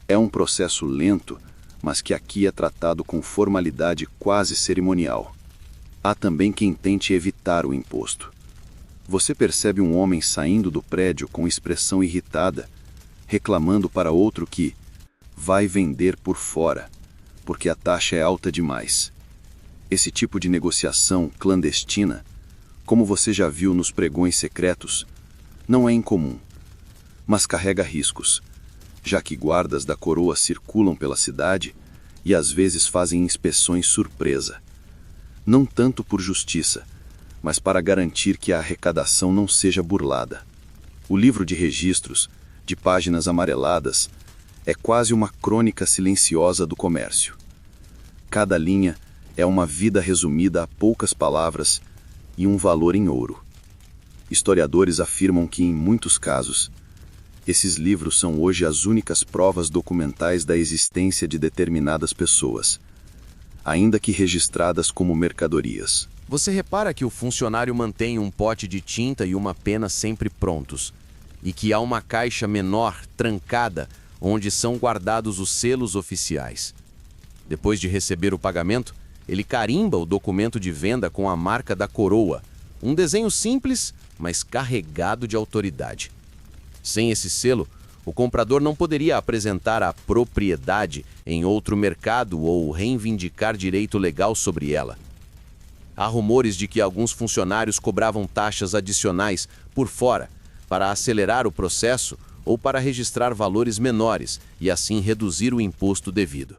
É um processo lento, mas que aqui é tratado com formalidade quase cerimonial. Há também quem tente evitar o imposto. Você percebe um homem saindo do prédio com expressão irritada, reclamando para outro que vai vender por fora, porque a taxa é alta demais. Esse tipo de negociação clandestina, como você já viu nos pregões secretos, não é incomum, mas carrega riscos, já que guardas da coroa circulam pela cidade e às vezes fazem inspeções surpresa. Não tanto por justiça, mas para garantir que a arrecadação não seja burlada. O livro de registros, de páginas amareladas, é quase uma crônica silenciosa do comércio. Cada linha é uma vida resumida a poucas palavras e um valor em ouro. Historiadores afirmam que, em muitos casos, esses livros são hoje as únicas provas documentais da existência de determinadas pessoas, ainda que registradas como mercadorias. Você repara que o funcionário mantém um pote de tinta e uma pena sempre prontos, e que há uma caixa menor, trancada, onde são guardados os selos oficiais. Depois de receber o pagamento, ele carimba o documento de venda com a marca da coroa, Um desenho simples, mas carregado de autoridade. Sem esse selo, o comprador não poderia apresentar a propriedade em outro mercado ou reivindicar direito legal sobre ela. Há rumores de que alguns funcionários cobravam taxas adicionais por fora para acelerar o processo ou para registrar valores menores e assim reduzir o imposto devido.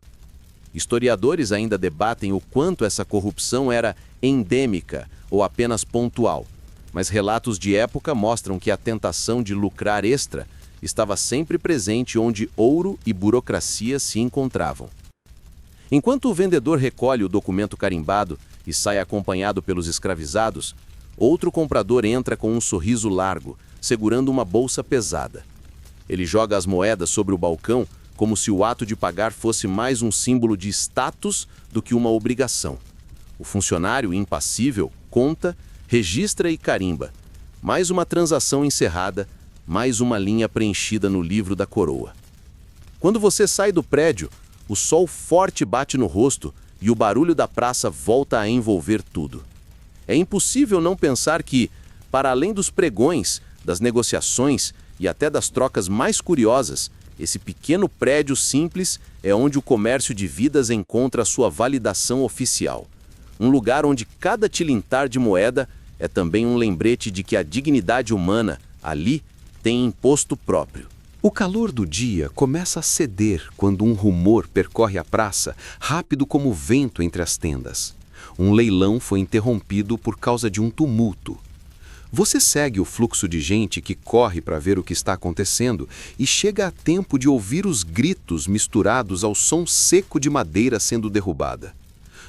Historiadores ainda debatem o quanto essa corrupção era endêmica ou apenas pontual, mas relatos de época mostram que a tentação de lucrar extra estava sempre presente onde ouro e burocracia se encontravam. Enquanto o vendedor recolhe o documento carimbado e sai acompanhado pelos escravizados, outro comprador entra com um sorriso largo, segurando uma bolsa pesada. Ele joga as moedas sobre o balcão como se o ato de pagar fosse mais um símbolo de status do que uma obrigação. O funcionário, impassível, conta, registra e carimba. Mais uma transação encerrada, mais uma linha preenchida no livro da coroa. Quando você sai do prédio, o sol forte bate no rosto e o barulho da praça volta a envolver tudo. É impossível não pensar que, para além dos pregões, das negociações e até das trocas mais curiosas, esse pequeno prédio simples é onde o comércio de vidas encontra sua validação oficial. Um lugar onde cada tilintar de moeda é também um lembrete de que a dignidade humana, ali, tem imposto próprio. O calor do dia começa a ceder quando um rumor percorre a praça, rápido como o vento entre as tendas. Um leilão foi interrompido por causa de um tumulto. Você segue o fluxo de gente que corre para ver o que está acontecendo e chega a tempo de ouvir os gritos misturados ao som seco de madeira sendo derrubada.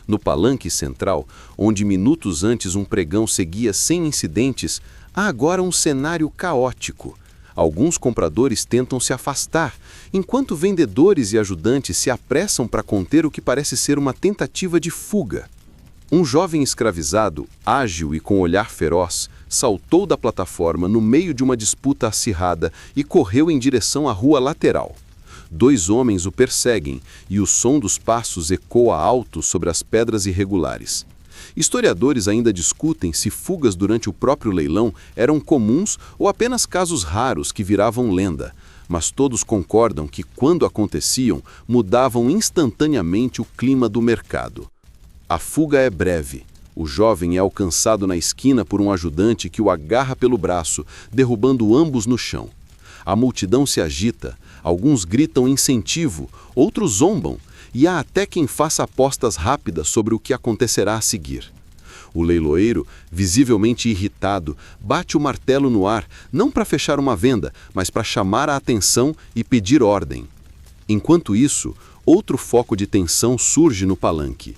No palanque central, onde minutos antes um pregão seguia sem incidentes, há agora um cenário caótico. Alguns compradores tentam se afastar, enquanto vendedores e ajudantes se apressam para conter o que parece ser uma tentativa de fuga. Um jovem escravizado, ágil e com olhar feroz, saltou da plataforma no meio de uma disputa acirrada e correu em direção à rua lateral. 2 homens o perseguem e o som dos passos ecoa alto sobre as pedras irregulares. Historiadores ainda discutem se fugas durante o próprio leilão eram comuns ou apenas casos raros que viravam lenda, mas todos concordam que, quando aconteciam, mudavam instantaneamente o clima do mercado. A fuga é breve. O jovem é alcançado na esquina por um ajudante que o agarra pelo braço, derrubando ambos no chão. A multidão se agita, alguns gritam incentivo, outros zombam, e há até quem faça apostas rápidas sobre o que acontecerá a seguir. O leiloeiro, visivelmente irritado, bate o martelo no ar, não para fechar uma venda, mas para chamar a atenção e pedir ordem. Enquanto isso, outro foco de tensão surge no palanque.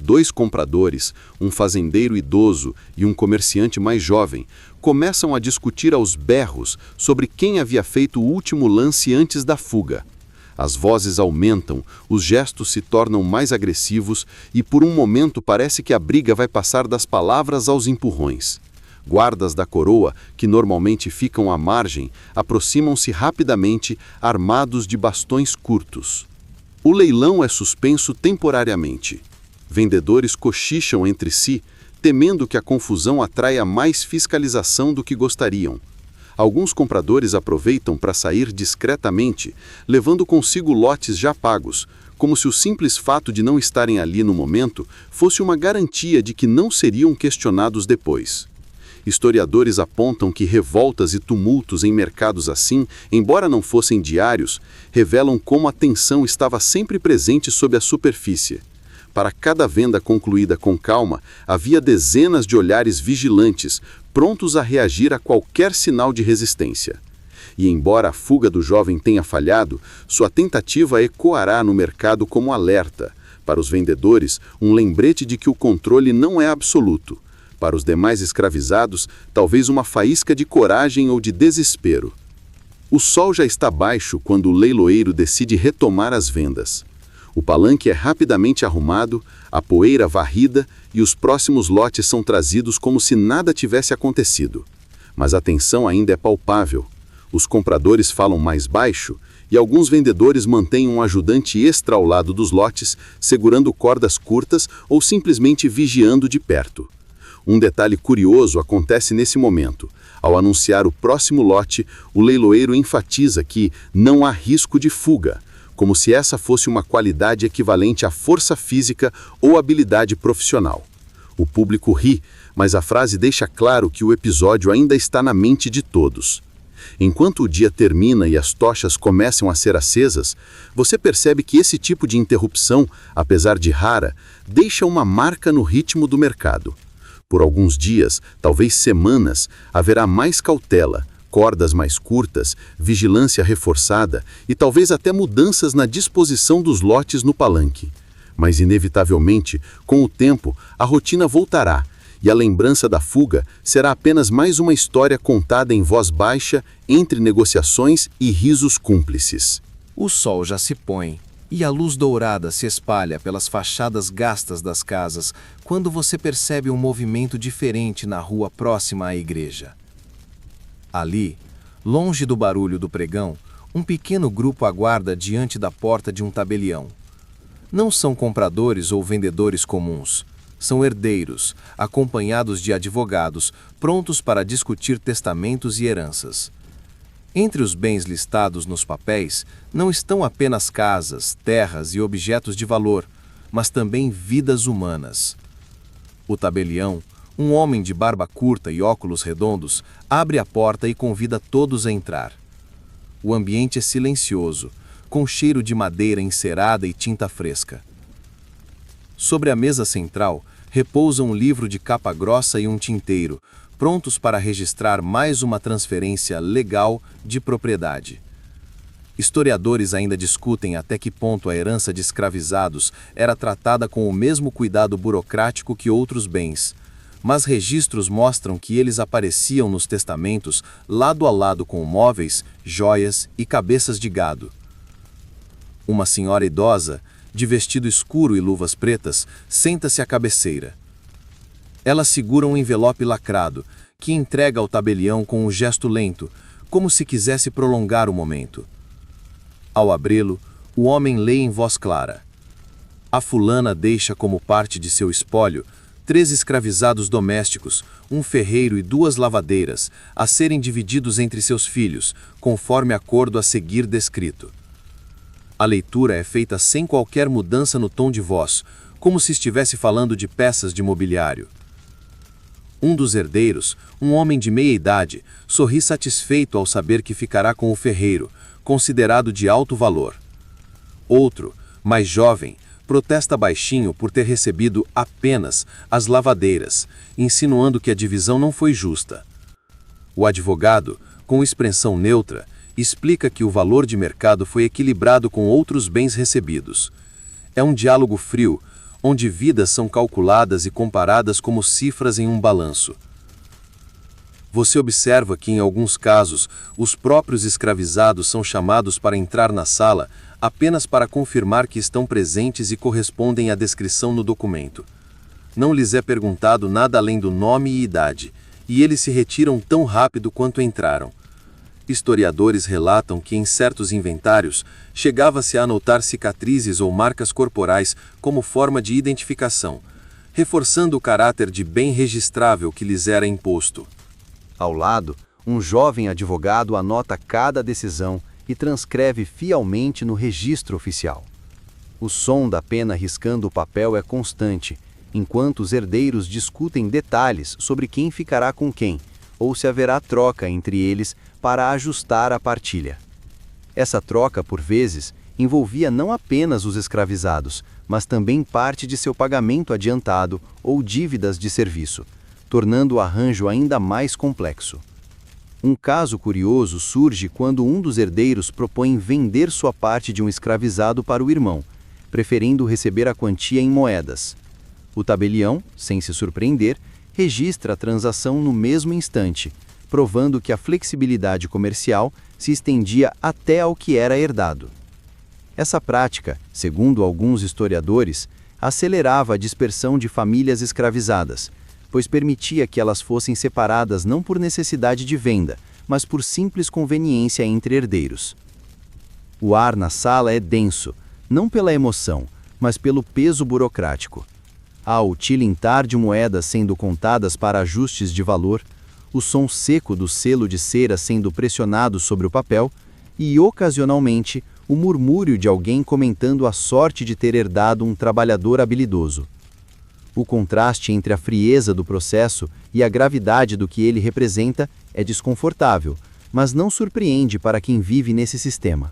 2 compradores, um fazendeiro idoso e um comerciante mais jovem, começam a discutir aos berros sobre quem havia feito o último lance antes da fuga. As vozes aumentam, os gestos se tornam mais agressivos e por um momento parece que a briga vai passar das palavras aos empurrões. Guardas da coroa, que normalmente ficam à margem, aproximam-se rapidamente, armados de bastões curtos. O leilão é suspenso temporariamente. Vendedores cochicham entre si, temendo que a confusão atraia mais fiscalização do que gostariam. Alguns compradores aproveitam para sair discretamente, levando consigo lotes já pagos, como se o simples fato de não estarem ali no momento fosse uma garantia de que não seriam questionados depois. Historiadores apontam que revoltas e tumultos em mercados assim, embora não fossem diários, revelam como a tensão estava sempre presente sob a superfície. Para cada venda concluída com calma, havia dezenas de olhares vigilantes, prontos a reagir a qualquer sinal de resistência. E embora a fuga do jovem tenha falhado, sua tentativa ecoará no mercado como alerta. Para os vendedores, um lembrete de que o controle não é absoluto. Para os demais escravizados, talvez uma faísca de coragem ou de desespero. O sol já está baixo quando o leiloeiro decide retomar as vendas. O palanque é rapidamente arrumado, a poeira varrida e os próximos lotes são trazidos como se nada tivesse acontecido. Mas a tensão ainda é palpável. Os compradores falam mais baixo e alguns vendedores mantêm um ajudante extra ao lado dos lotes, segurando cordas curtas ou simplesmente vigiando de perto. Um detalhe curioso acontece nesse momento. Ao anunciar o próximo lote, o leiloeiro enfatiza que não há risco de fuga, como se essa fosse uma qualidade equivalente à força física ou habilidade profissional. O público ri, mas a frase deixa claro que o episódio ainda está na mente de todos. Enquanto o dia termina e as tochas começam a ser acesas, você percebe que esse tipo de interrupção, apesar de rara, deixa uma marca no ritmo do mercado. Por alguns dias, talvez semanas, haverá mais cautela, cordas mais curtas, vigilância reforçada e talvez até mudanças na disposição dos lotes no palanque. Mas, inevitavelmente, com o tempo, a rotina voltará e a lembrança da fuga será apenas mais uma história contada em voz baixa, entre negociações e risos cúmplices. O sol já se põe e a luz dourada se espalha pelas fachadas gastas das casas quando você percebe um movimento diferente na rua próxima à igreja. Ali, longe do barulho do pregão, um pequeno grupo aguarda diante da porta de um tabelião. Não são compradores ou vendedores comuns. São herdeiros, acompanhados de advogados, prontos para discutir testamentos e heranças. Entre os bens listados nos papéis, não estão apenas casas, terras e objetos de valor, mas também vidas humanas. O tabelião, um homem de barba curta e óculos redondos, abre a porta e convida todos a entrar. O ambiente é silencioso, com cheiro de madeira encerada e tinta fresca. Sobre a mesa central, repousa um livro de capa grossa e um tinteiro, prontos para registrar mais uma transferência legal de propriedade. Historiadores ainda discutem até que ponto a herança de escravizados era tratada com o mesmo cuidado burocrático que outros bens, mas registros mostram que eles apareciam nos testamentos lado a lado com móveis, joias e cabeças de gado. Uma senhora idosa, de vestido escuro e luvas pretas, senta-se à cabeceira. Ela segura um envelope lacrado, que entrega ao tabelião com um gesto lento, como se quisesse prolongar o momento. Ao abri-lo, o homem lê em voz clara. A fulana deixa como parte de seu espólio 3 escravizados domésticos, um ferreiro e 2 lavadeiras, a serem divididos entre seus filhos, conforme acordo a seguir descrito. A leitura é feita sem qualquer mudança no tom de voz, como se estivesse falando de peças de mobiliário. Um dos herdeiros, um homem de meia idade, sorri satisfeito ao saber que ficará com o ferreiro, considerado de alto valor. Outro, mais jovem, protesta baixinho por ter recebido apenas as lavadeiras, insinuando que a divisão não foi justa. O advogado, com expressão neutra, explica que o valor de mercado foi equilibrado com outros bens recebidos. É um diálogo frio, onde vidas são calculadas e comparadas como cifras em um balanço. Você observa que, em alguns casos, os próprios escravizados são chamados para entrar na sala apenas para confirmar que estão presentes e correspondem à descrição no documento. Não lhes é perguntado nada além do nome e idade, e eles se retiram tão rápido quanto entraram. Historiadores relatam que em certos inventários chegava-se a anotar cicatrizes ou marcas corporais como forma de identificação, reforçando o caráter de bem registrável que lhes era imposto. Ao lado, um jovem advogado anota cada decisão e transcreve fielmente no registro oficial. O som da pena riscando o papel é constante, enquanto os herdeiros discutem detalhes sobre quem ficará com quem, ou se haverá troca entre eles para ajustar a partilha. Essa troca, por vezes, envolvia não apenas os escravizados, mas também parte de seu pagamento adiantado ou dívidas de serviço, tornando o arranjo ainda mais complexo. Um caso curioso surge quando um dos herdeiros propõe vender sua parte de um escravizado para o irmão, preferindo receber a quantia em moedas. O tabelião, sem se surpreender, registra a transação no mesmo instante, provando que a flexibilidade comercial se estendia até ao que era herdado. Essa prática, segundo alguns historiadores, acelerava a dispersão de famílias escravizadas, pois permitia que elas fossem separadas não por necessidade de venda, mas por simples conveniência entre herdeiros. O ar na sala é denso, não pela emoção, mas pelo peso burocrático. Ao tilintar de moedas sendo contadas para ajustes de valor, o som seco do selo de cera sendo pressionado sobre o papel e, ocasionalmente, o murmúrio de alguém comentando a sorte de ter herdado um trabalhador habilidoso. O contraste entre a frieza do processo e a gravidade do que ele representa é desconfortável, mas não surpreende para quem vive nesse sistema.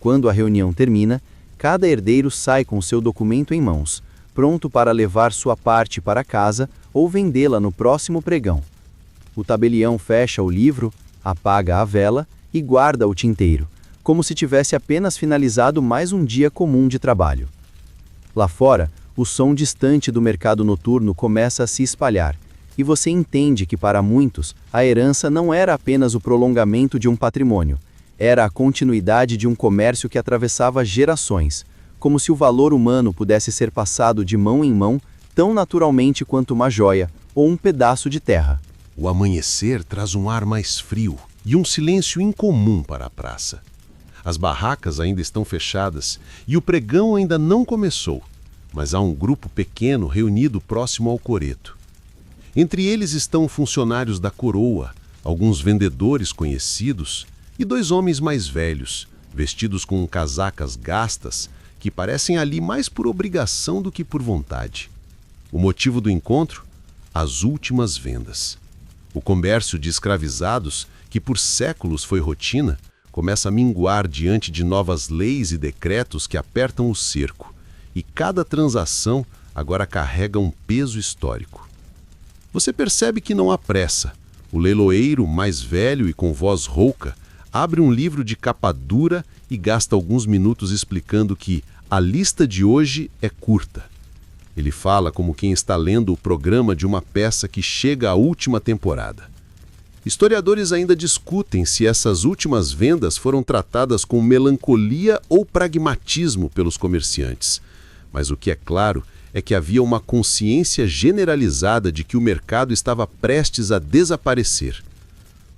Quando a reunião termina, cada herdeiro sai com seu documento em mãos, pronto para levar sua parte para casa ou vendê-la no próximo pregão. O tabelião fecha o livro, apaga a vela e guarda o tinteiro, como se tivesse apenas finalizado mais um dia comum de trabalho. Lá fora, o som distante do mercado noturno começa a se espalhar, e você entende que para muitos, a herança não era apenas o prolongamento de um patrimônio, era a continuidade de um comércio que atravessava gerações, como se o valor humano pudesse ser passado de mão em mão tão naturalmente quanto uma joia ou um pedaço de terra. O amanhecer traz um ar mais frio e um silêncio incomum para a praça. As barracas ainda estão fechadas e o pregão ainda não começou, mas há um grupo pequeno reunido próximo ao coreto. Entre eles estão funcionários da coroa, alguns vendedores conhecidos e 2 homens mais velhos, vestidos com casacas gastas, que parecem ali mais por obrigação do que por vontade. O motivo do encontro? As últimas vendas. O comércio de escravizados, que por séculos foi rotina, começa a minguar diante de novas leis e decretos que apertam o cerco, e cada transação agora carrega um peso histórico. Você percebe que não há pressa. O leiloeiro, mais velho e com voz rouca, abre um livro de capa dura e gasta alguns minutos explicando que a lista de hoje é curta. Ele fala como quem está lendo o programa de uma peça que chega à última temporada. Historiadores ainda discutem se essas últimas vendas foram tratadas com melancolia ou pragmatismo pelos comerciantes. Mas o que é claro é que havia uma consciência generalizada de que o mercado estava prestes a desaparecer.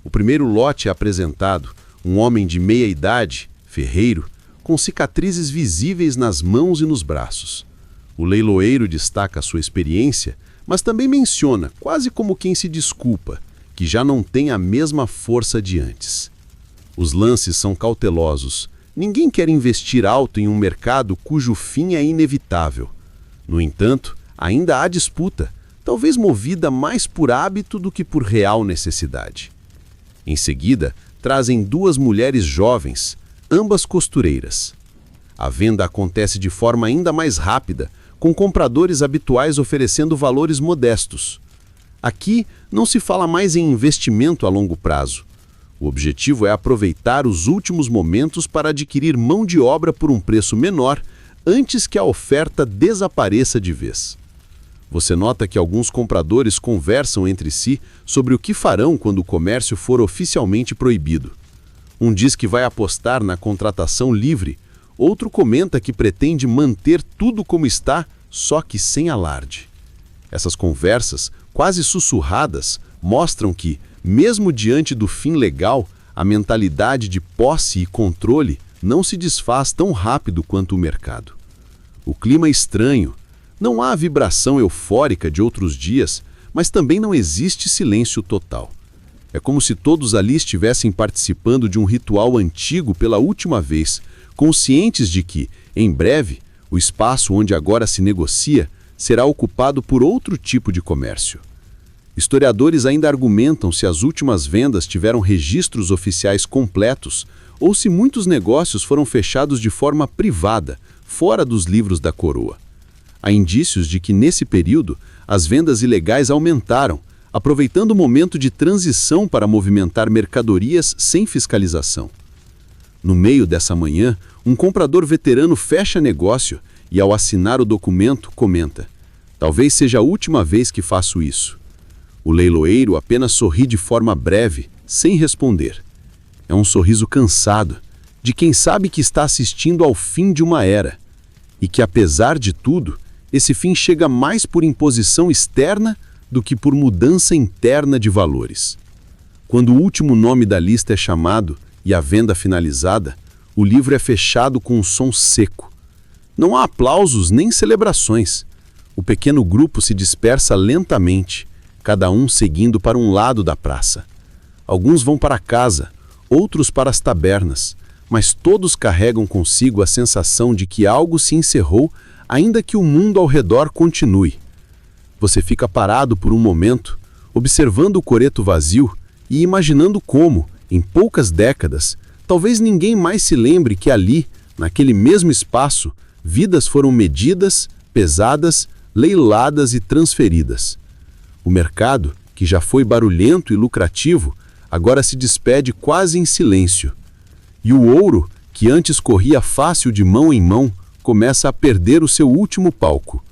O primeiro lote é apresentado, um homem de meia idade, ferreiro, com cicatrizes visíveis nas mãos e nos braços. O leiloeiro destaca sua experiência, mas também menciona, quase como quem se desculpa, que já não tem a mesma força de antes. Os lances são cautelosos. Ninguém quer investir alto em um mercado cujo fim é inevitável. No entanto, ainda há disputa, talvez movida mais por hábito do que por real necessidade. Em seguida, trazem 2 mulheres jovens, ambas costureiras. A venda acontece de forma ainda mais rápida, com compradores habituais oferecendo valores modestos. Aqui não se fala mais em investimento a longo prazo. O objetivo é aproveitar os últimos momentos para adquirir mão de obra por um preço menor antes que a oferta desapareça de vez. Você nota que alguns compradores conversam entre si sobre o que farão quando o comércio for oficialmente proibido. Um diz que vai apostar na contratação livre, outro comenta que pretende manter tudo como está, só que sem alarde. Essas conversas, quase sussurradas, mostram que, mesmo diante do fim legal, a mentalidade de posse e controle não se desfaz tão rápido quanto o mercado. O clima é estranho. Não há a vibração eufórica de outros dias, mas também não existe silêncio total. É como se todos ali estivessem participando de um ritual antigo pela última vez, conscientes de que, em breve, o espaço onde agora se negocia será ocupado por outro tipo de comércio. Historiadores ainda argumentam se as últimas vendas tiveram registros oficiais completos ou se muitos negócios foram fechados de forma privada, fora dos livros da coroa. Há indícios de que, nesse período, as vendas ilegais aumentaram, aproveitando o momento de transição para movimentar mercadorias sem fiscalização. No meio dessa manhã, um comprador veterano fecha negócio e, ao assinar o documento, comenta: "Talvez seja a última vez que faço isso." O leiloeiro apenas sorri de forma breve, sem responder. É um sorriso cansado, de quem sabe que está assistindo ao fim de uma era, e que, apesar de tudo, esse fim chega mais por imposição externa do que por mudança interna de valores. Quando o último nome da lista é chamado e a venda finalizada, o livro é fechado com um som seco. Não há aplausos nem celebrações. O pequeno grupo se dispersa lentamente, cada um seguindo para um lado da praça. Alguns vão para casa, outros para as tabernas, mas todos carregam consigo a sensação de que algo se encerrou, ainda que o mundo ao redor continue. Você fica parado por um momento, observando o coreto vazio e imaginando como, em poucas décadas, talvez ninguém mais se lembre que ali, naquele mesmo espaço, vidas foram medidas, pesadas, leiladas e transferidas. O mercado, que já foi barulhento e lucrativo, agora se despede quase em silêncio. E o ouro, que antes corria fácil de mão em mão, começa a perder o seu último palco.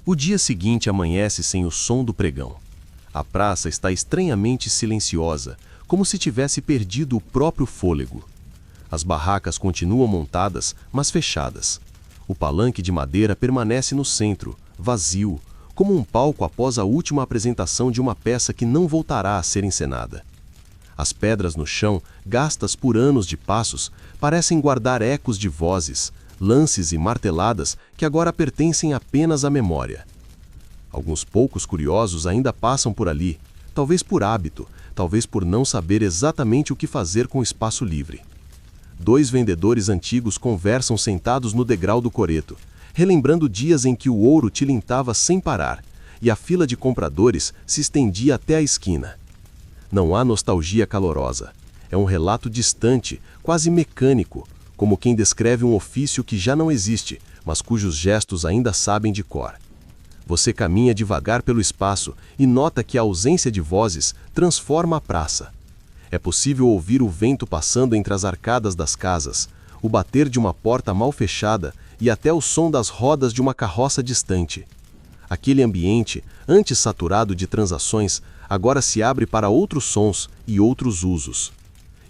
O dia seguinte amanhece sem o som do pregão. A praça está estranhamente silenciosa, como se tivesse perdido o próprio fôlego. As barracas continuam montadas, mas fechadas. O palanque de madeira permanece no centro, vazio, como um palco após a última apresentação de uma peça que não voltará a ser encenada. As pedras no chão, gastas por anos de passos, parecem guardar ecos de vozes, lances e marteladas que agora pertencem apenas à memória. Alguns poucos curiosos ainda passam por ali, talvez por hábito, talvez por não saber exatamente o que fazer com o espaço livre. 2 vendedores antigos conversam sentados no degrau do coreto, relembrando dias em que o ouro tilintava sem parar, e a fila de compradores se estendia até a esquina. Não há nostalgia calorosa. É um relato distante, quase mecânico, como quem descreve um ofício que já não existe, mas cujos gestos ainda sabem de cor. Você caminha devagar pelo espaço e nota que a ausência de vozes transforma a praça. É possível ouvir o vento passando entre as arcadas das casas, o bater de uma porta mal fechada e até o som das rodas de uma carroça distante. Aquele ambiente, antes saturado de transações, agora se abre para outros sons e outros usos.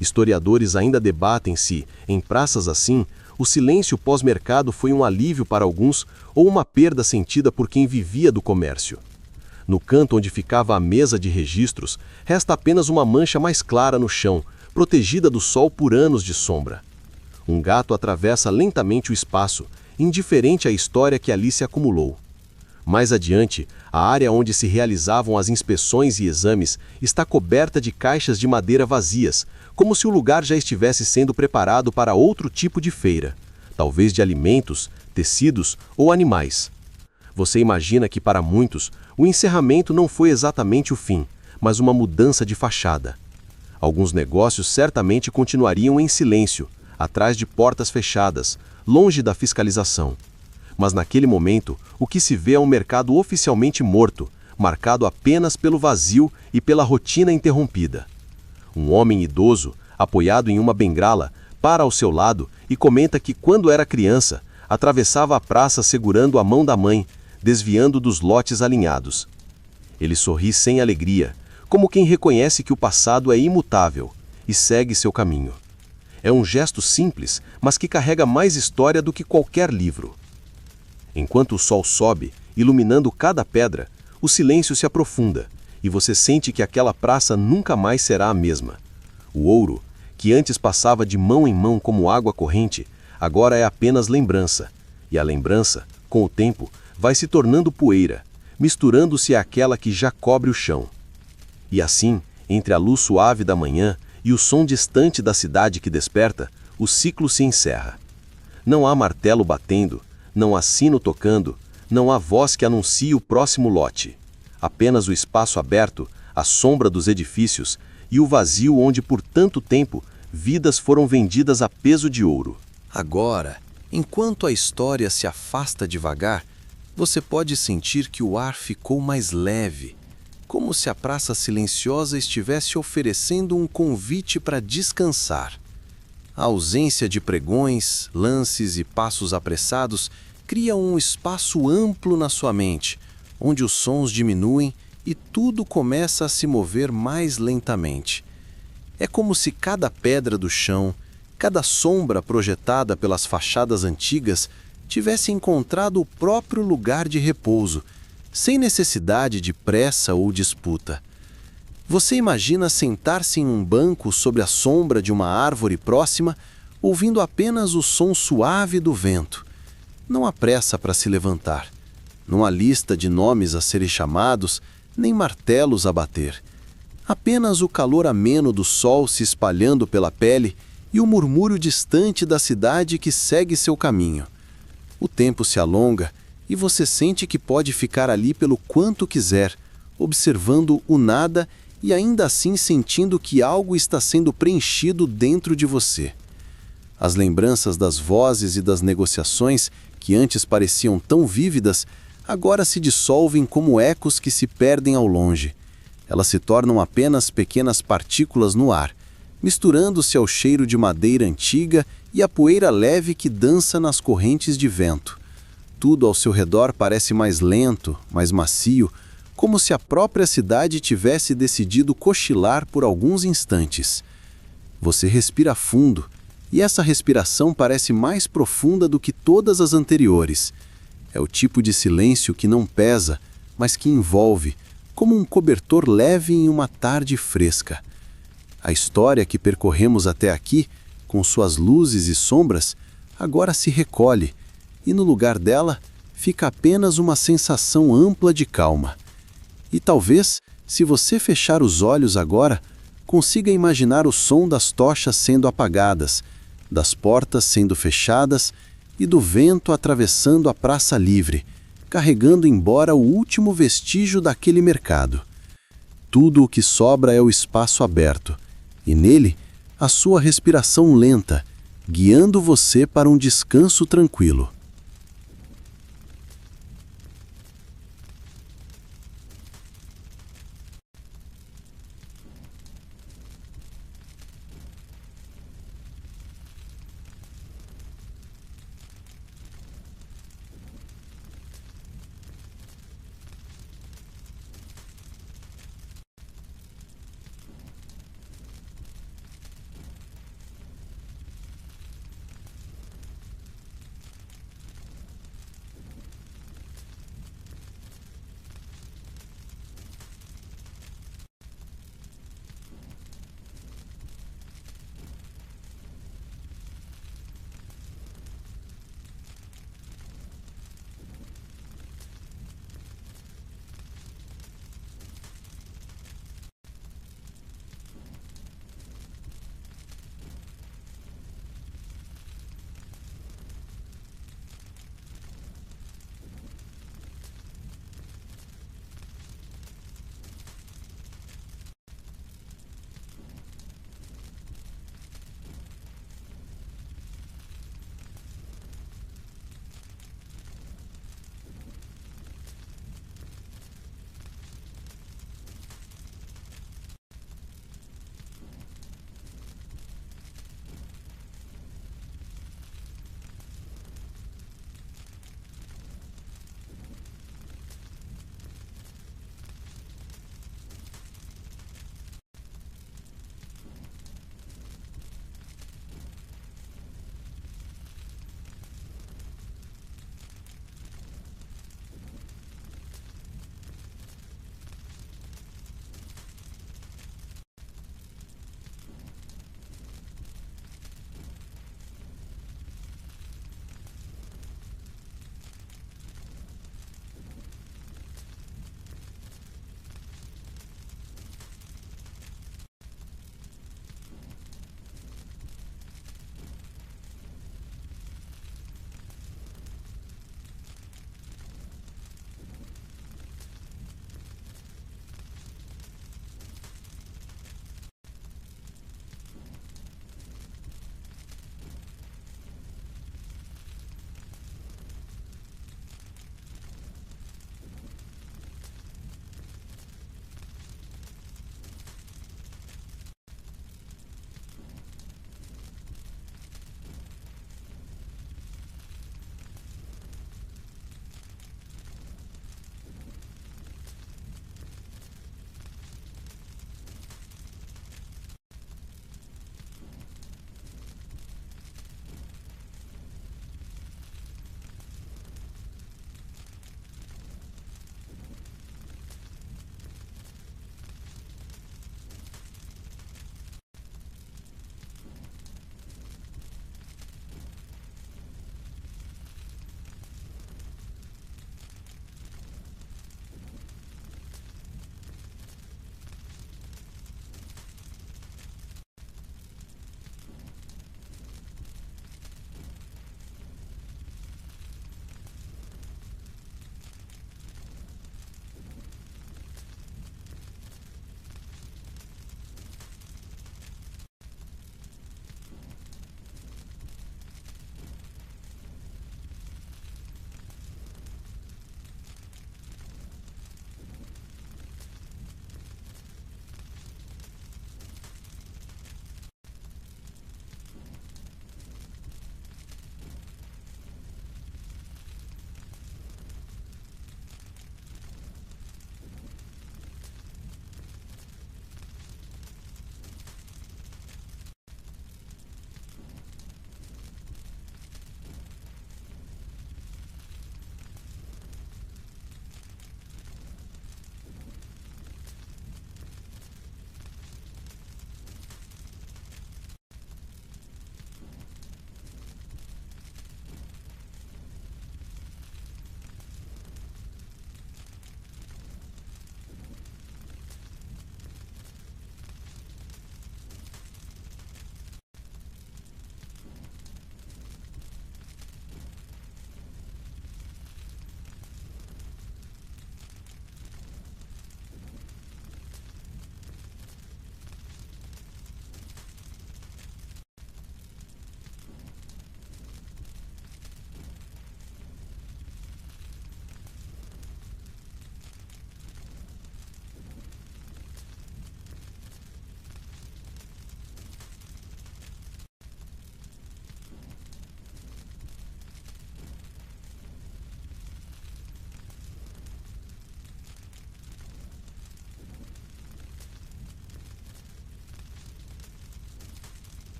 Historiadores ainda debatem se, em praças assim, o silêncio pós-mercado foi um alívio para alguns ou uma perda sentida por quem vivia do comércio. No canto onde ficava a mesa de registros, resta apenas uma mancha mais clara no chão, protegida do sol por anos de sombra. Um gato atravessa lentamente o espaço, indiferente à história que ali se acumulou. Mais adiante, a área onde se realizavam as inspeções e exames está coberta de caixas de madeira vazias, como se o lugar já estivesse sendo preparado para outro tipo de feira, talvez de alimentos, tecidos ou animais. Você imagina que para muitos, o encerramento não foi exatamente o fim, mas uma mudança de fachada. Alguns negócios certamente continuariam em silêncio, atrás de portas fechadas, longe da fiscalização. Mas naquele momento, o que se vê é um mercado oficialmente morto, marcado apenas pelo vazio e pela rotina interrompida. Um homem idoso, apoiado em uma bengala, para ao seu lado e comenta que quando era criança, atravessava a praça segurando a mão da mãe, desviando dos lotes alinhados. Ele sorri sem alegria, como quem reconhece que o passado é imutável, e segue seu caminho. É um gesto simples, mas que carrega mais história do que qualquer livro. Enquanto o sol sobe, iluminando cada pedra, o silêncio se aprofunda, e você sente que aquela praça nunca mais será a mesma. O ouro, que antes passava de mão em mão como água corrente, agora é apenas lembrança, e a lembrança, com o tempo, vai se tornando poeira, misturando-se àquela que já cobre o chão. E assim, entre a luz suave da manhã e o som distante da cidade que desperta, o ciclo se encerra. Não há martelo batendo, não há sino tocando, não há voz que anuncie o próximo lote. Apenas o espaço aberto, a sombra dos edifícios e o vazio onde por tanto tempo vidas foram vendidas a peso de ouro. Agora, enquanto a história se afasta devagar, você pode sentir que o ar ficou mais leve, como se a praça silenciosa estivesse oferecendo um convite para descansar. A ausência de pregões, lances e passos apressados cria um espaço amplo na sua mente, onde os sons diminuem e tudo começa a se mover mais lentamente. É como se cada pedra do chão, cada sombra projetada pelas fachadas antigas tivesse encontrado o próprio lugar de repouso, sem necessidade de pressa ou disputa. Você imagina sentar-se em um banco sob a sombra de uma árvore próxima, ouvindo apenas o som suave do vento. Não há pressa para se levantar. Não há lista de nomes a serem chamados, nem martelos a bater. Apenas o calor ameno do sol se espalhando pela pele e o murmúrio distante da cidade que segue seu caminho. O tempo se alonga e você sente que pode ficar ali pelo quanto quiser, observando o nada e ainda assim sentindo que algo está sendo preenchido dentro de você. As lembranças das vozes e das negociações, que antes pareciam tão vívidas, agora se dissolvem como ecos que se perdem ao longe. Elas se tornam apenas pequenas partículas no ar, misturando-se ao cheiro de madeira antiga e à poeira leve que dança nas correntes de vento. Tudo ao seu redor parece mais lento, mais macio, como se a própria cidade tivesse decidido cochilar por alguns instantes. Você respira fundo, e essa respiração parece mais profunda do que todas as anteriores. É o tipo de silêncio que não pesa, mas que envolve, como um cobertor leve em uma tarde fresca. A história que percorremos até aqui, com suas luzes e sombras, agora se recolhe, e no lugar dela fica apenas uma sensação ampla de calma. E talvez, se você fechar os olhos agora, consiga imaginar o som das tochas sendo apagadas, das portas sendo fechadas e do vento atravessando a praça livre, carregando embora o último vestígio daquele mercado. Tudo o que sobra é o espaço aberto, e nele a sua respiração lenta, guiando você para um descanso tranquilo.